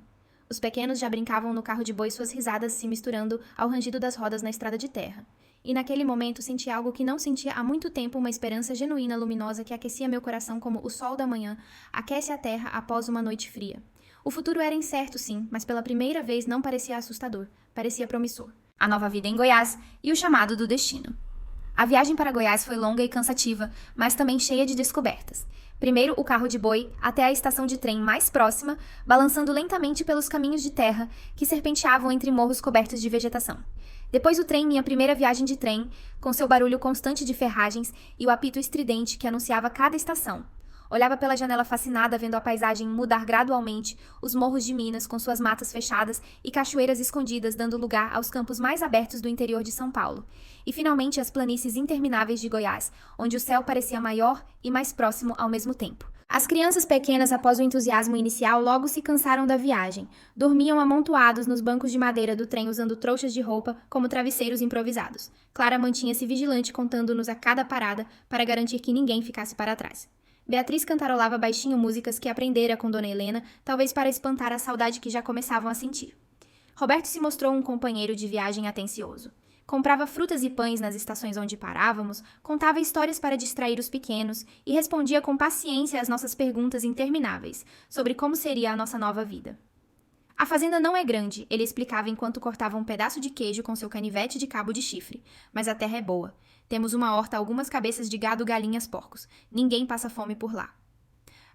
Os pequenos já brincavam no carro de boi, suas risadas se misturando ao rangido das rodas na estrada de terra. E naquele momento senti algo que não sentia há muito tempo, uma esperança genuína, luminosa, que aquecia meu coração como o sol da manhã aquece a terra após uma noite fria. O futuro era incerto, sim, mas pela primeira vez não parecia assustador, parecia promissor. A nova vida em Goiás e o chamado do destino. A viagem para Goiás foi longa e cansativa, mas também cheia de descobertas. Primeiro, o carro de boi até a estação de trem mais próxima, balançando lentamente pelos caminhos de terra que serpenteavam entre morros cobertos de vegetação. Depois o trem, minha primeira viagem de trem, com seu barulho constante de ferragens e o apito estridente que anunciava cada estação. Olhava pela janela fascinada, vendo a paisagem mudar gradualmente, os morros de Minas com suas matas fechadas e cachoeiras escondidas, dando lugar aos campos mais abertos do interior de São Paulo. E finalmente as planícies intermináveis de Goiás, onde o céu parecia maior e mais próximo ao mesmo tempo. As crianças pequenas, após o entusiasmo inicial, logo se cansaram da viagem. Dormiam amontoados nos bancos de madeira do trem, usando trouxas de roupa como travesseiros improvisados. Clara mantinha-se vigilante, contando-nos a cada parada para garantir que ninguém ficasse para trás. Beatriz cantarolava baixinho músicas que aprendera com Dona Helena, talvez para espantar a saudade que já começavam a sentir. Roberto se mostrou um companheiro de viagem atencioso. Comprava frutas e pães nas estações onde parávamos, contava histórias para distrair os pequenos e respondia com paciência às nossas perguntas intermináveis sobre como seria a nossa nova vida. A fazenda não é grande, ele explicava enquanto cortava um pedaço de queijo com seu canivete de cabo de chifre, mas a terra é boa. Temos uma horta, algumas cabeças de gado, galinhas, porcos. Ninguém passa fome por lá.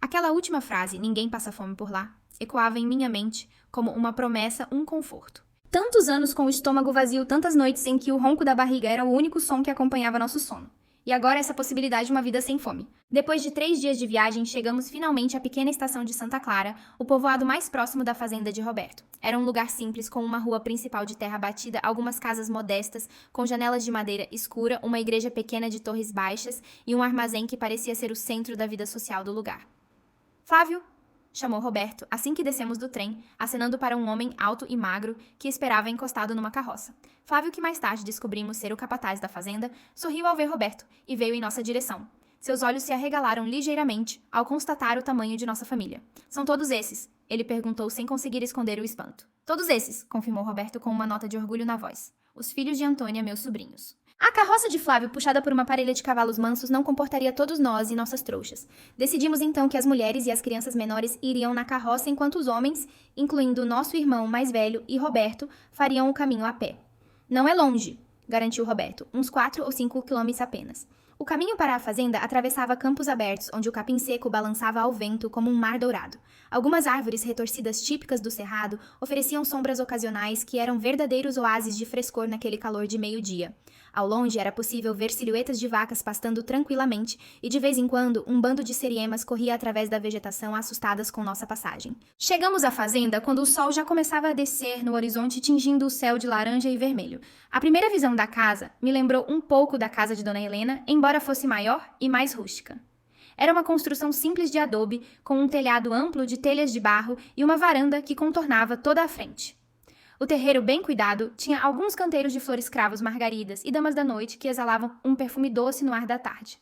Aquela última frase, ninguém passa fome por lá, ecoava em minha mente como uma promessa, um conforto. Tantos anos com o estômago vazio, tantas noites em que o ronco da barriga era o único som que acompanhava nosso sono. E agora essa possibilidade de uma vida sem fome. Depois de 3 dias de viagem, chegamos finalmente à pequena estação de Santa Clara, o povoado mais próximo da fazenda de Roberto. Era um lugar simples, com uma rua principal de terra batida, algumas casas modestas, com janelas de madeira escura, uma igreja pequena de torres baixas e um armazém que parecia ser o centro da vida social do lugar. Flávio! Chamou Roberto, assim que descemos do trem, acenando para um homem alto e magro que esperava encostado numa carroça. Flávio, que mais tarde descobrimos ser o capataz da fazenda, sorriu ao ver Roberto e veio em nossa direção. Seus olhos se arregalaram ligeiramente ao constatar o tamanho de nossa família. São todos esses? Ele perguntou sem conseguir esconder o espanto. Todos esses, confirmou Roberto com uma nota de orgulho na voz. Os filhos de Antônia, meus sobrinhos. A carroça de Flávio, puxada por uma parelha de cavalos mansos, não comportaria todos nós e nossas trouxas. Decidimos então que as mulheres e as crianças menores iriam na carroça, enquanto os homens, incluindo nosso irmão mais velho e Roberto, fariam o caminho a pé. Não é longe, garantiu Roberto, uns 4 ou 5 quilômetros apenas. O caminho para a fazenda atravessava campos abertos, onde o capim seco balançava ao vento como um mar dourado. Algumas árvores retorcidas típicas do cerrado ofereciam sombras ocasionais que eram verdadeiros oásis de frescor naquele calor de meio-dia. Ao longe era possível ver silhuetas de vacas pastando tranquilamente e, de vez em quando, um bando de seriemas corria através da vegetação, assustadas com nossa passagem. Chegamos à fazenda quando o sol já começava a descer no horizonte, tingindo o céu de laranja e vermelho. A primeira visão da casa me lembrou um pouco da casa de Dona Helena, embora fosse maior e mais rústica. Era uma construção simples de adobe, com um telhado amplo de telhas de barro e uma varanda que contornava toda a frente. O terreiro, bem cuidado, tinha alguns canteiros de flores cravos margaridas e damas da noite que exalavam um perfume doce no ar da tarde.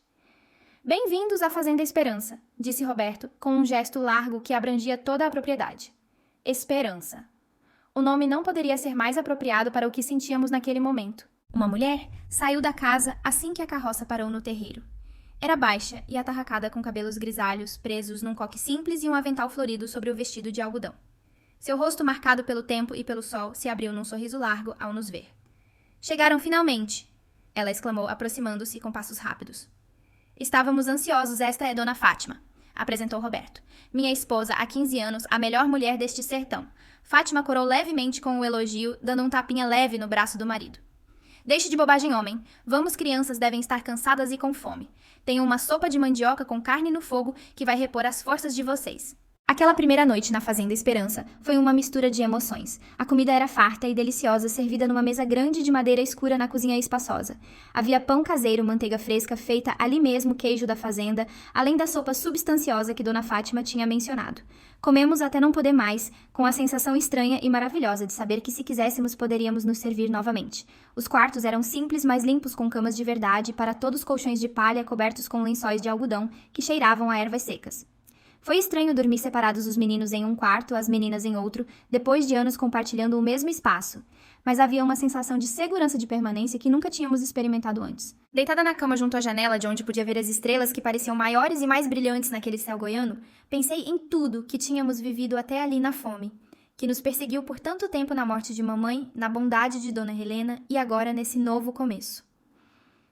Bem-vindos à Fazenda Esperança, disse Roberto, com um gesto largo que abrangia toda a propriedade. Esperança. O nome não poderia ser mais apropriado para o que sentíamos naquele momento. Uma mulher saiu da casa assim que a carroça parou no terreiro. Era baixa e atarracada com cabelos grisalhos presos num coque simples e um avental florido sobre o vestido de algodão. Seu rosto marcado pelo tempo e pelo sol se abriu num sorriso largo ao nos ver. Chegaram finalmente, ela exclamou, aproximando-se com passos rápidos. Estávamos ansiosos, esta é Dona Fátima, apresentou Roberto. Minha esposa, há 15 anos, a melhor mulher deste sertão. Fátima corou levemente com o elogio, dando um tapinha leve no braço do marido. Deixe de bobagem, homem. Vamos, crianças devem estar cansadas e com fome. Tenho uma sopa de mandioca com carne no fogo que vai repor as forças de vocês. Aquela primeira noite na Fazenda Esperança foi uma mistura de emoções. A comida era farta e deliciosa, servida numa mesa grande de madeira escura na cozinha espaçosa. Havia pão caseiro, manteiga fresca, feita ali mesmo, queijo da fazenda, além da sopa substanciosa que Dona Fátima tinha mencionado. Comemos até não poder mais, com a sensação estranha e maravilhosa de saber que se quiséssemos poderíamos nos servir novamente. Os quartos eram simples, mas limpos com camas de verdade, para todos colchões de palha cobertos com lençóis de algodão que cheiravam a ervas secas. Foi estranho dormir separados os meninos em um quarto, as meninas em outro, depois de anos compartilhando o mesmo espaço. Mas havia uma sensação de segurança de permanência que nunca tínhamos experimentado antes. Deitada na cama junto à janela, de onde podia ver as estrelas que pareciam maiores e mais brilhantes naquele céu goiano, pensei em tudo que tínhamos vivido até ali na fome, que nos perseguiu por tanto tempo na morte de mamãe, na bondade de Dona Helena e agora nesse novo começo.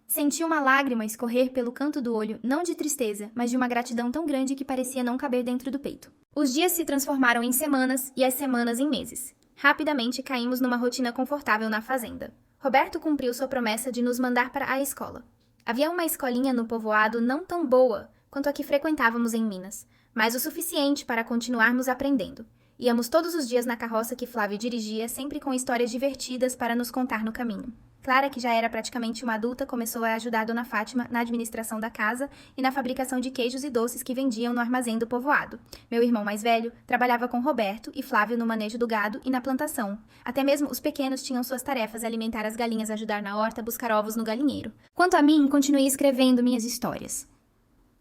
Senti uma lágrima escorrer pelo canto do olho, não de tristeza, mas de uma gratidão tão grande que parecia não caber dentro do peito. Os dias se transformaram em semanas e as semanas em meses. Rapidamente caímos numa rotina confortável na fazenda. Roberto cumpriu sua promessa de nos mandar para a escola. Havia uma escolinha no povoado não tão boa quanto a que frequentávamos em Minas, mas o suficiente para continuarmos aprendendo. Íamos todos os dias na carroça que Flávio dirigia, sempre com histórias divertidas para nos contar no caminho. Clara, que já era praticamente uma adulta, começou a ajudar Dona Fátima na administração da casa e na fabricação de queijos e doces que vendiam no armazém do povoado. Meu irmão mais velho trabalhava com Roberto e Flávio no manejo do gado e na plantação. Até mesmo os pequenos tinham suas tarefas: alimentar as galinhas, ajudar na horta, buscar ovos no galinheiro. Quanto a mim, continuei escrevendo minhas histórias.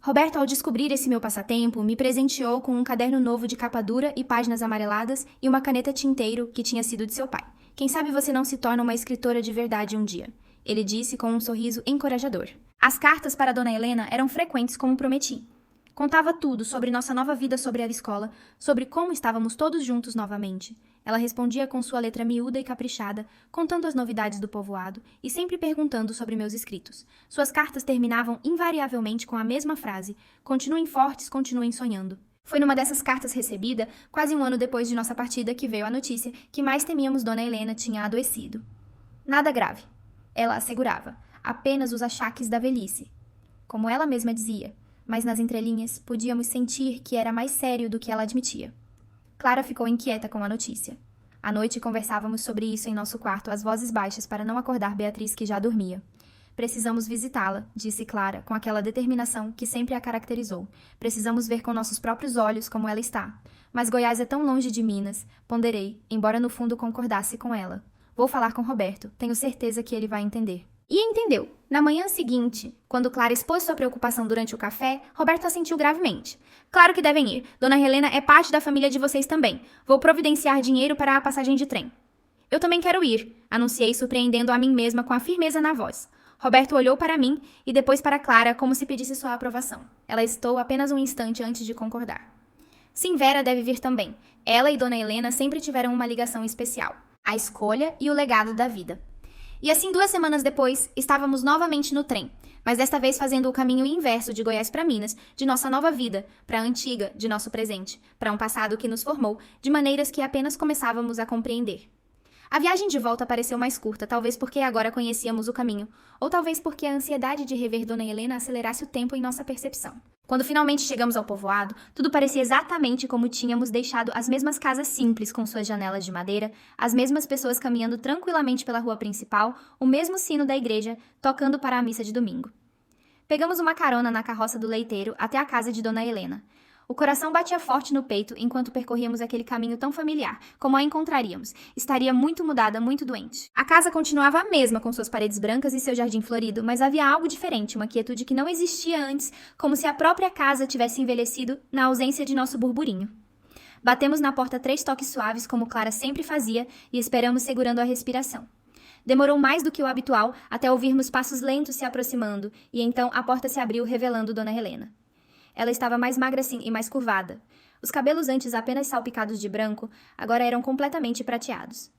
Roberto, ao descobrir esse meu passatempo, me presenteou com um caderno novo de capa dura e páginas amareladas e uma caneta tinteiro que tinha sido de seu pai. Quem sabe você não se torna uma escritora de verdade um dia, ele disse com um sorriso encorajador. As cartas para Dona Helena eram frequentes, como prometi. Contava tudo sobre nossa nova vida sobre a escola, sobre como estávamos todos juntos novamente. Ela respondia com sua letra miúda e caprichada, contando as novidades do povoado e sempre perguntando sobre meus escritos. Suas cartas terminavam invariavelmente com a mesma frase: continuem fortes, continuem sonhando. Foi numa dessas cartas recebida, quase um ano depois de nossa partida, que veio a notícia que mais temíamos Dona Helena tinha adoecido. Nada grave, ela assegurava, apenas os achaques da velhice. Como ela mesma dizia, mas nas entrelinhas podíamos sentir que era mais sério do que ela admitia. Clara ficou inquieta com a notícia. À noite conversávamos sobre isso em nosso quarto, às vozes baixas, para não acordar Beatriz, que já dormia. Precisamos visitá-la, disse Clara, com aquela determinação que sempre a caracterizou. Precisamos ver com nossos próprios olhos como ela está. Mas Goiás é tão longe de Minas, ponderei, embora no fundo concordasse com ela. Vou falar com Roberto, tenho certeza que ele vai entender. E entendeu. Na manhã seguinte, quando Clara expôs sua preocupação durante o café, Roberto assentiu gravemente. Claro que devem ir. Dona Helena é parte da família de vocês também. Vou providenciar dinheiro para a passagem de trem. Eu também quero ir, anunciei, surpreendendo a mim mesma com a firmeza na voz. Roberto olhou para mim e depois para Clara como se pedisse sua aprovação. Ela hesitou apenas um instante antes de concordar. Sim, Vera deve vir também. Ela e Dona Helena sempre tiveram uma ligação especial. A escolha e o legado da vida. E assim, 2 semanas depois, estávamos novamente no trem, mas desta vez fazendo o caminho inverso de Goiás para Minas, de nossa nova vida, para a antiga, de nosso presente, para um passado que nos formou, de maneiras que apenas começávamos a compreender. A viagem de volta pareceu mais curta, talvez porque agora conhecíamos o caminho, ou talvez porque a ansiedade de rever Dona Helena acelerasse o tempo em nossa percepção. Quando finalmente chegamos ao povoado, tudo parecia exatamente como tínhamos deixado: as mesmas casas simples com suas janelas de madeira, as mesmas pessoas caminhando tranquilamente pela rua principal, o mesmo sino da igreja tocando para a missa de domingo. Pegamos uma carona na carroça do leiteiro até a casa de Dona Helena. O coração batia forte no peito enquanto percorríamos aquele caminho tão familiar. Como a encontraríamos? Estaria muito mudada, muito doente. A casa continuava a mesma, com suas paredes brancas e seu jardim florido, mas havia algo diferente, uma quietude que não existia antes, como se a própria casa tivesse envelhecido na ausência de nosso burburinho. Batemos na porta 3 toques suaves, como Clara sempre fazia, e esperamos segurando a respiração. Demorou mais do que o habitual até ouvirmos passos lentos se aproximando, e então a porta se abriu, revelando Dona Helena. Ela estava mais magra assim e mais curvada. Os cabelos antes apenas salpicados de branco, agora eram completamente prateados.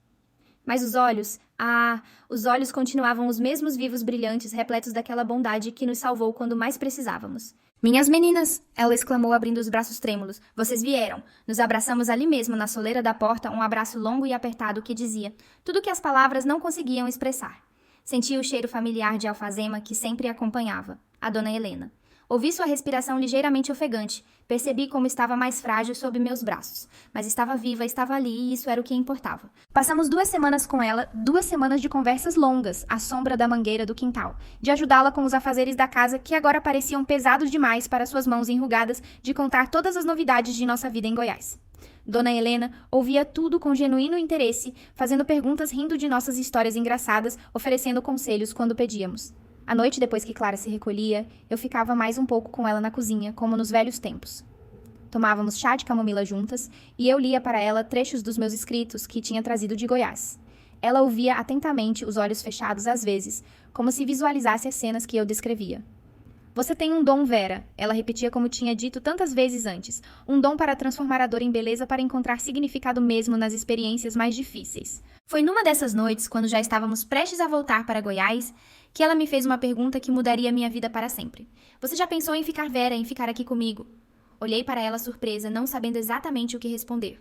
Mas os olhos continuavam os mesmos vivos brilhantes, repletos daquela bondade que nos salvou quando mais precisávamos. "Minhas meninas!" ela exclamou abrindo os braços trêmulos. "Vocês vieram!" Nos abraçamos ali mesmo, na soleira da porta, um abraço longo e apertado que dizia tudo que as palavras não conseguiam expressar. Senti o cheiro familiar de alfazema que sempre acompanhava, a Dona Helena. Ouvi sua respiração ligeiramente ofegante. Percebi como estava mais frágil sob meus braços. Mas estava viva, estava ali e isso era o que importava. Passamos 2 semanas com ela, 2 semanas de conversas longas, à sombra da mangueira do quintal, de ajudá-la com os afazeres da casa que agora pareciam pesados demais para suas mãos enrugadas de contar todas as novidades de nossa vida em Goiás. Dona Helena ouvia tudo com genuíno interesse, fazendo perguntas, rindo de nossas histórias engraçadas, oferecendo conselhos quando pedíamos. À noite, depois que Clara se recolhia, eu ficava mais um pouco com ela na cozinha, como nos velhos tempos. Tomávamos chá de camomila juntas e eu lia para ela trechos dos meus escritos que tinha trazido de Goiás. Ela ouvia atentamente, os olhos fechados às vezes, como se visualizasse as cenas que eu descrevia. "Você tem um dom, Vera", ela repetia como tinha dito tantas vezes antes. Um dom para transformar a dor em beleza, para encontrar significado mesmo nas experiências mais difíceis. Foi numa dessas noites, quando já estávamos prestes a voltar para Goiás, que ela me fez uma pergunta que mudaria minha vida para sempre. "Você já pensou em ficar, Vera, em ficar aqui comigo?" Olhei para ela surpresa, não sabendo exatamente o que responder.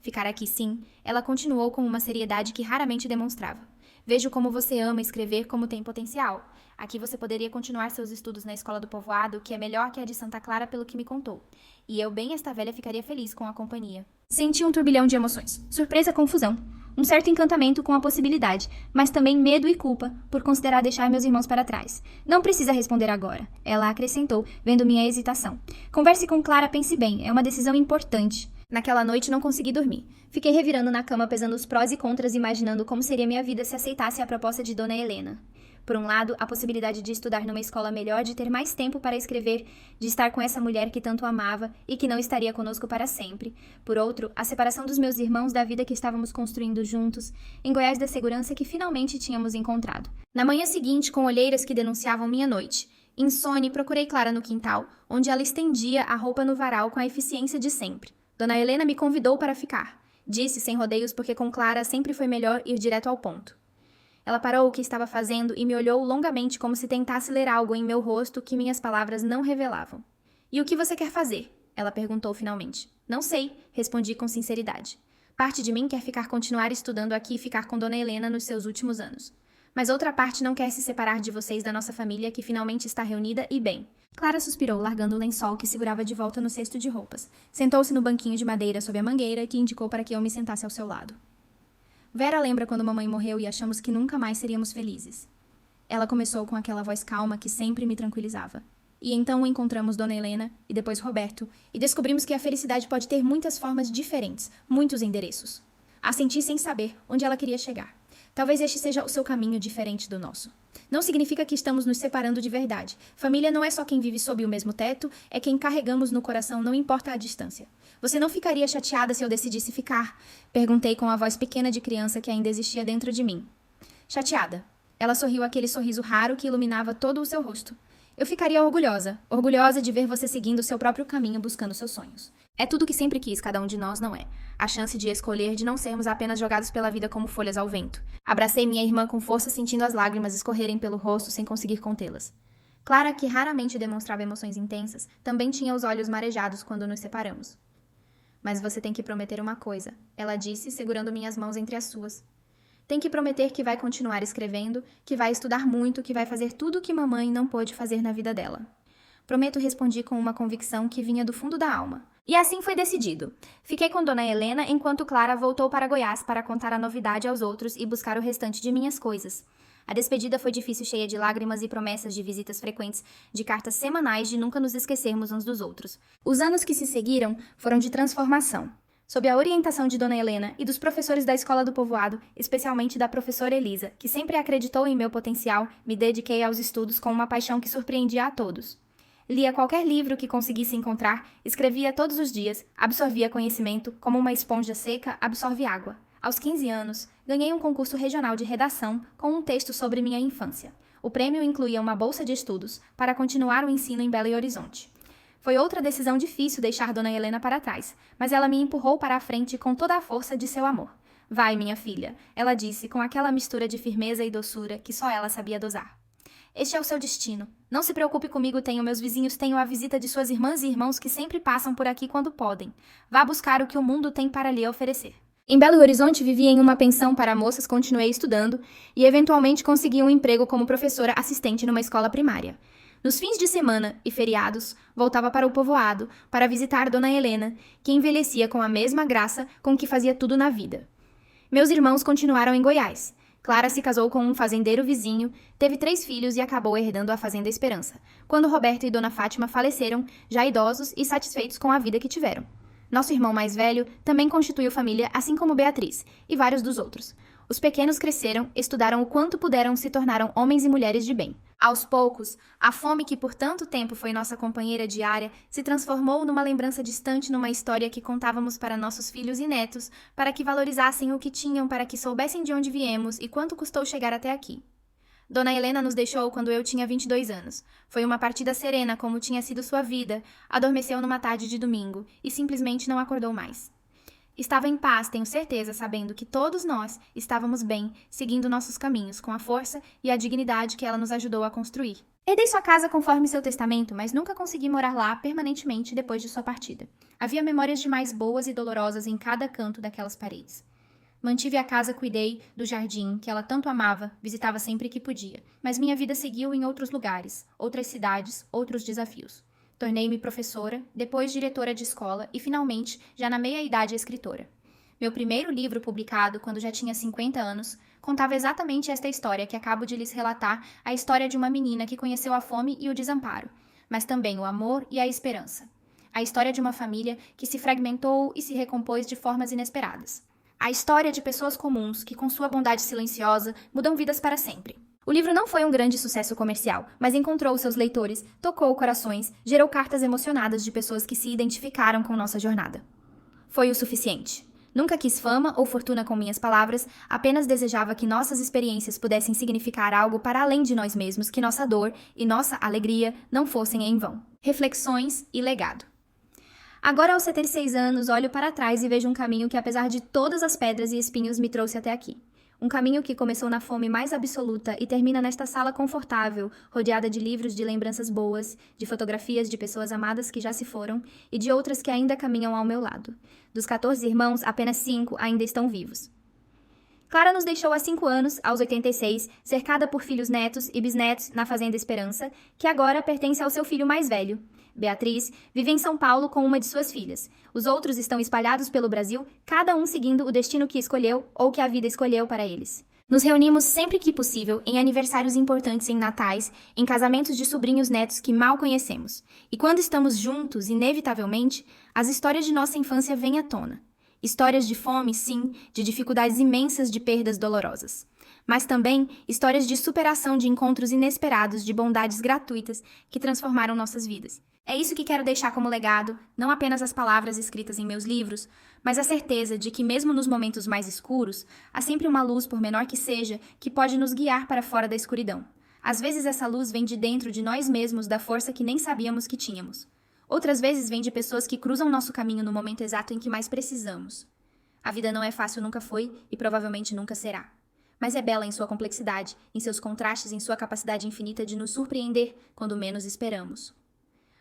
"Ficar aqui, sim", ela continuou com uma seriedade que raramente demonstrava. "Vejo como você ama escrever, como tem potencial. Aqui você poderia continuar seus estudos na escola do povoado, que é melhor que a de Santa Clara pelo que me contou. E eu, bem esta velha, ficaria feliz com a companhia." Senti um turbilhão de emoções. Surpresa, confusão. Um certo encantamento com a possibilidade, mas também medo e culpa por considerar deixar meus irmãos para trás. "Não precisa responder agora", ela acrescentou, vendo minha hesitação. "Converse com Clara, pense bem, é uma decisão importante." Naquela noite não consegui dormir. Fiquei revirando na cama, pesando os prós e contras, imaginando como seria minha vida se aceitasse a proposta de Dona Helena. Por um lado, a possibilidade de estudar numa escola melhor, de ter mais tempo para escrever, de estar com essa mulher que tanto amava e que não estaria conosco para sempre. Por outro, a separação dos meus irmãos da vida que estávamos construindo juntos, em Goiás da segurança que finalmente tínhamos encontrado. Na manhã seguinte, com olheiras que denunciavam minha noite, insone, procurei Clara no quintal, onde ela estendia a roupa no varal com a eficiência de sempre. Dona Helena me convidou para ficar. Disse, sem rodeios, porque com Clara sempre foi melhor ir direto ao ponto. Ela parou o que estava fazendo e me olhou longamente como se tentasse ler algo em meu rosto que minhas palavras não revelavam. "E o que você quer fazer?" ela perguntou finalmente. "Não sei", respondi com sinceridade. "Parte de mim quer continuar estudando aqui e ficar com Dona Helena nos seus últimos anos. Mas outra parte não quer se separar de vocês, da nossa família, que finalmente está reunida e bem." Clara suspirou, largando o lençol que segurava de volta no cesto de roupas. Sentou-se no banquinho de madeira sob a mangueira, que indicou para que eu me sentasse ao seu lado. "Vera lembra quando mamãe morreu e achamos que nunca mais seríamos felizes." Ela começou com aquela voz calma que sempre me tranquilizava. "E então encontramos Dona Helena e depois Roberto e descobrimos que a felicidade pode ter muitas formas diferentes, muitos endereços." Assenti sem saber onde ela queria chegar. "Talvez este seja o seu caminho diferente do nosso. Não significa que estamos nos separando de verdade. Família não é só quem vive sob o mesmo teto, é quem carregamos no coração, não importa a distância. Você não ficaria chateada se eu decidisse ficar?" Perguntei com a voz pequena de criança que ainda existia dentro de mim. "Chateada." Ela sorriu, aquele sorriso raro que iluminava todo o seu rosto. "Eu ficaria orgulhosa, orgulhosa de ver você seguindo seu próprio caminho, buscando seus sonhos. É tudo que sempre quis cada um de nós, não é? A chance de escolher, de não sermos apenas jogados pela vida como folhas ao vento." Abracei minha irmã com força, sentindo as lágrimas escorrerem pelo rosto sem conseguir contê-las. Clara, que raramente demonstrava emoções intensas, também tinha os olhos marejados quando nos separamos. "Mas você tem que prometer uma coisa", ela disse, segurando minhas mãos entre as suas. "Tem que prometer que vai continuar escrevendo, que vai estudar muito, que vai fazer tudo o que mamãe não pôde fazer na vida dela." "Prometo", respondi com uma convicção que vinha do fundo da alma. E assim foi decidido. Fiquei com Dona Helena enquanto Clara voltou para Goiás para contar a novidade aos outros e buscar o restante de minhas coisas. A despedida foi difícil, cheia de lágrimas e promessas de visitas frequentes, de cartas semanais de nunca nos esquecermos uns dos outros. Os anos que se seguiram foram de transformação. Sob a orientação de Dona Helena e dos professores da escola do povoado, especialmente da professora Elisa, que sempre acreditou em meu potencial, me dediquei aos estudos com uma paixão que surpreendia a todos. Lia qualquer livro que conseguisse encontrar, escrevia todos os dias, absorvia conhecimento, como uma esponja seca absorve água. Aos 15 anos, ganhei um concurso regional de redação com um texto sobre minha infância. O prêmio incluía uma bolsa de estudos para continuar o ensino em Belo Horizonte. Foi outra decisão difícil deixar Dona Helena para trás, mas ela me empurrou para a frente com toda a força de seu amor. Vai, minha filha, ela disse com aquela mistura de firmeza e doçura que só ela sabia dosar. Este é o seu destino. Não se preocupe comigo, meus vizinhos, tenho a visita de suas irmãs e irmãos que sempre passam por aqui quando podem. Vá buscar o que o mundo tem para lhe oferecer. Em Belo Horizonte vivia em uma pensão para moças, continuei estudando e eventualmente consegui um emprego como professora assistente numa escola primária. Nos fins de semana e feriados, voltava para o povoado para visitar Dona Helena, que envelhecia com a mesma graça com que fazia tudo na vida. Meus irmãos continuaram em Goiás. Clara se casou com um fazendeiro vizinho, teve 3 filhos e acabou herdando a Fazenda Esperança, quando Roberto e Dona Fátima faleceram, já idosos e satisfeitos com a vida que tiveram. Nosso irmão mais velho também constituiu família, assim como Beatriz, e vários dos outros. Os pequenos cresceram, estudaram o quanto puderam, se tornaram homens e mulheres de bem. Aos poucos, a fome que por tanto tempo foi nossa companheira diária se transformou numa lembrança distante, numa história que contávamos para nossos filhos e netos, para que valorizassem o que tinham, para que soubessem de onde viemos e quanto custou chegar até aqui. Dona Helena nos deixou quando eu tinha 22 anos. Foi uma partida serena, como tinha sido sua vida. Adormeceu numa tarde de domingo e simplesmente não acordou mais. Estava em paz, tenho certeza, sabendo que todos nós estávamos bem, seguindo nossos caminhos, com a força e a dignidade que ela nos ajudou a construir. Herdei sua casa conforme seu testamento, mas nunca consegui morar lá permanentemente depois de sua partida. Havia memórias demais boas e dolorosas em cada canto daquelas paredes. Mantive a casa, cuidei do jardim, que ela tanto amava, visitava sempre que podia. Mas minha vida seguiu em outros lugares, outras cidades, outros desafios. Tornei-me professora, depois diretora de escola e, finalmente, já na meia-idade, escritora. Meu primeiro livro, publicado quando já tinha 50 anos, contava exatamente esta história que acabo de lhes relatar, a história de uma menina que conheceu a fome e o desamparo, mas também o amor e a esperança. A história de uma família que se fragmentou e se recompôs de formas inesperadas. A história de pessoas comuns que, com sua bondade silenciosa, mudam vidas para sempre. O livro não foi um grande sucesso comercial, mas encontrou seus leitores, tocou corações, gerou cartas emocionadas de pessoas que se identificaram com nossa jornada. Foi o suficiente. Nunca quis fama ou fortuna com minhas palavras, apenas desejava que nossas experiências pudessem significar algo para além de nós mesmos, que nossa dor e nossa alegria não fossem em vão. Reflexões e legado. Agora, aos 76 anos, olho para trás e vejo um caminho que, apesar de todas as pedras e espinhos, me trouxe até aqui. Um caminho que começou na fome mais absoluta e termina nesta sala confortável, rodeada de livros de lembranças boas, de fotografias de pessoas amadas que já se foram e de outras que ainda caminham ao meu lado. Dos 14 irmãos, apenas 5 ainda estão vivos. Clara nos deixou há 5 anos, aos 86, cercada por filhos netos e bisnetos na Fazenda Esperança, que agora pertence ao seu filho mais velho. Beatriz vive em São Paulo com uma de suas filhas. Os outros estão espalhados pelo Brasil, cada um seguindo o destino que escolheu ou que a vida escolheu para eles. Nos reunimos sempre que possível em aniversários importantes, em natais, em casamentos de sobrinhos netos que mal conhecemos. E quando estamos juntos, inevitavelmente, as histórias de nossa infância vêm à tona. Histórias de fome, sim, de dificuldades imensas, de perdas dolorosas. Mas também histórias de superação, de encontros inesperados, de bondades gratuitas que transformaram nossas vidas. É isso que quero deixar como legado, não apenas as palavras escritas em meus livros, mas a certeza de que mesmo nos momentos mais escuros, há sempre uma luz, por menor que seja, que pode nos guiar para fora da escuridão. Às vezes essa luz vem de dentro de nós mesmos, da força que nem sabíamos que tínhamos. Outras vezes vem de pessoas que cruzam nosso caminho no momento exato em que mais precisamos. A vida não é fácil, nunca foi e provavelmente nunca será. Mas é bela em sua complexidade, em seus contrastes, em sua capacidade infinita de nos surpreender quando menos esperamos.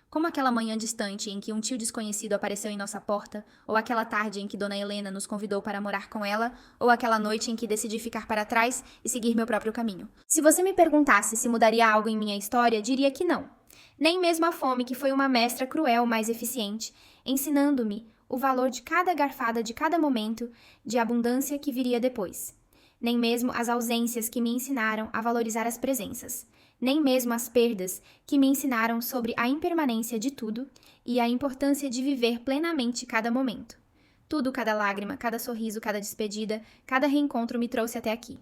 Como aquela manhã distante em que um tio desconhecido apareceu em nossa porta, ou aquela tarde em que Dona Helena nos convidou para morar com ela, ou aquela noite em que decidi ficar para trás e seguir meu próprio caminho. Se você me perguntasse se mudaria algo em minha história, diria que não. Nem mesmo a fome, que foi uma mestra cruel, mas eficiente, ensinando-me o valor de cada garfada, de cada momento, de abundância que viria depois. nem mesmo as ausências que me ensinaram a valorizar as presenças, nem mesmo as perdas que me ensinaram sobre a impermanência de tudo e a importância de viver plenamente cada momento. Tudo, cada lágrima, cada sorriso, cada despedida, cada reencontro me trouxe até aqui.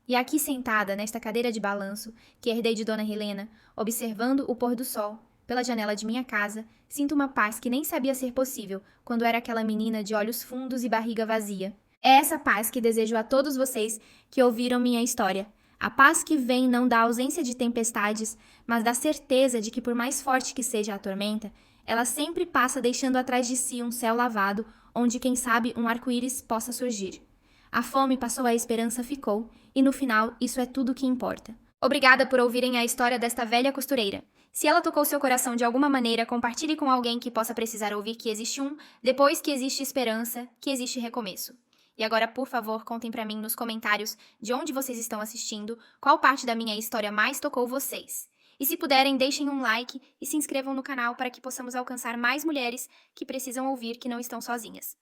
E aqui sentada, nesta cadeira de balanço, que herdei de Dona Helena, observando o pôr do sol, pela janela de minha casa, sinto uma paz que nem sabia ser possível quando era aquela menina de olhos fundos e barriga vazia. É essa paz que desejo a todos vocês que ouviram minha história. A paz que vem não da ausência de tempestades, mas da certeza de que por mais forte que seja a tormenta, ela sempre passa deixando atrás de si um céu lavado, onde quem sabe um arco-íris possa surgir. A fome passou, a esperança ficou, e no final isso é tudo o que importa. Obrigada por ouvirem a história desta velha costureira. Se ela tocou seu coração de alguma maneira, compartilhe com alguém que possa precisar ouvir que existe depois que existe esperança, que existe recomeço. E agora, por favor, contem pra mim nos comentários de onde vocês estão assistindo, qual parte da minha história mais tocou vocês. E se puderem, deixem um like e se inscrevam no canal para que possamos alcançar mais mulheres que precisam ouvir que não estão sozinhas.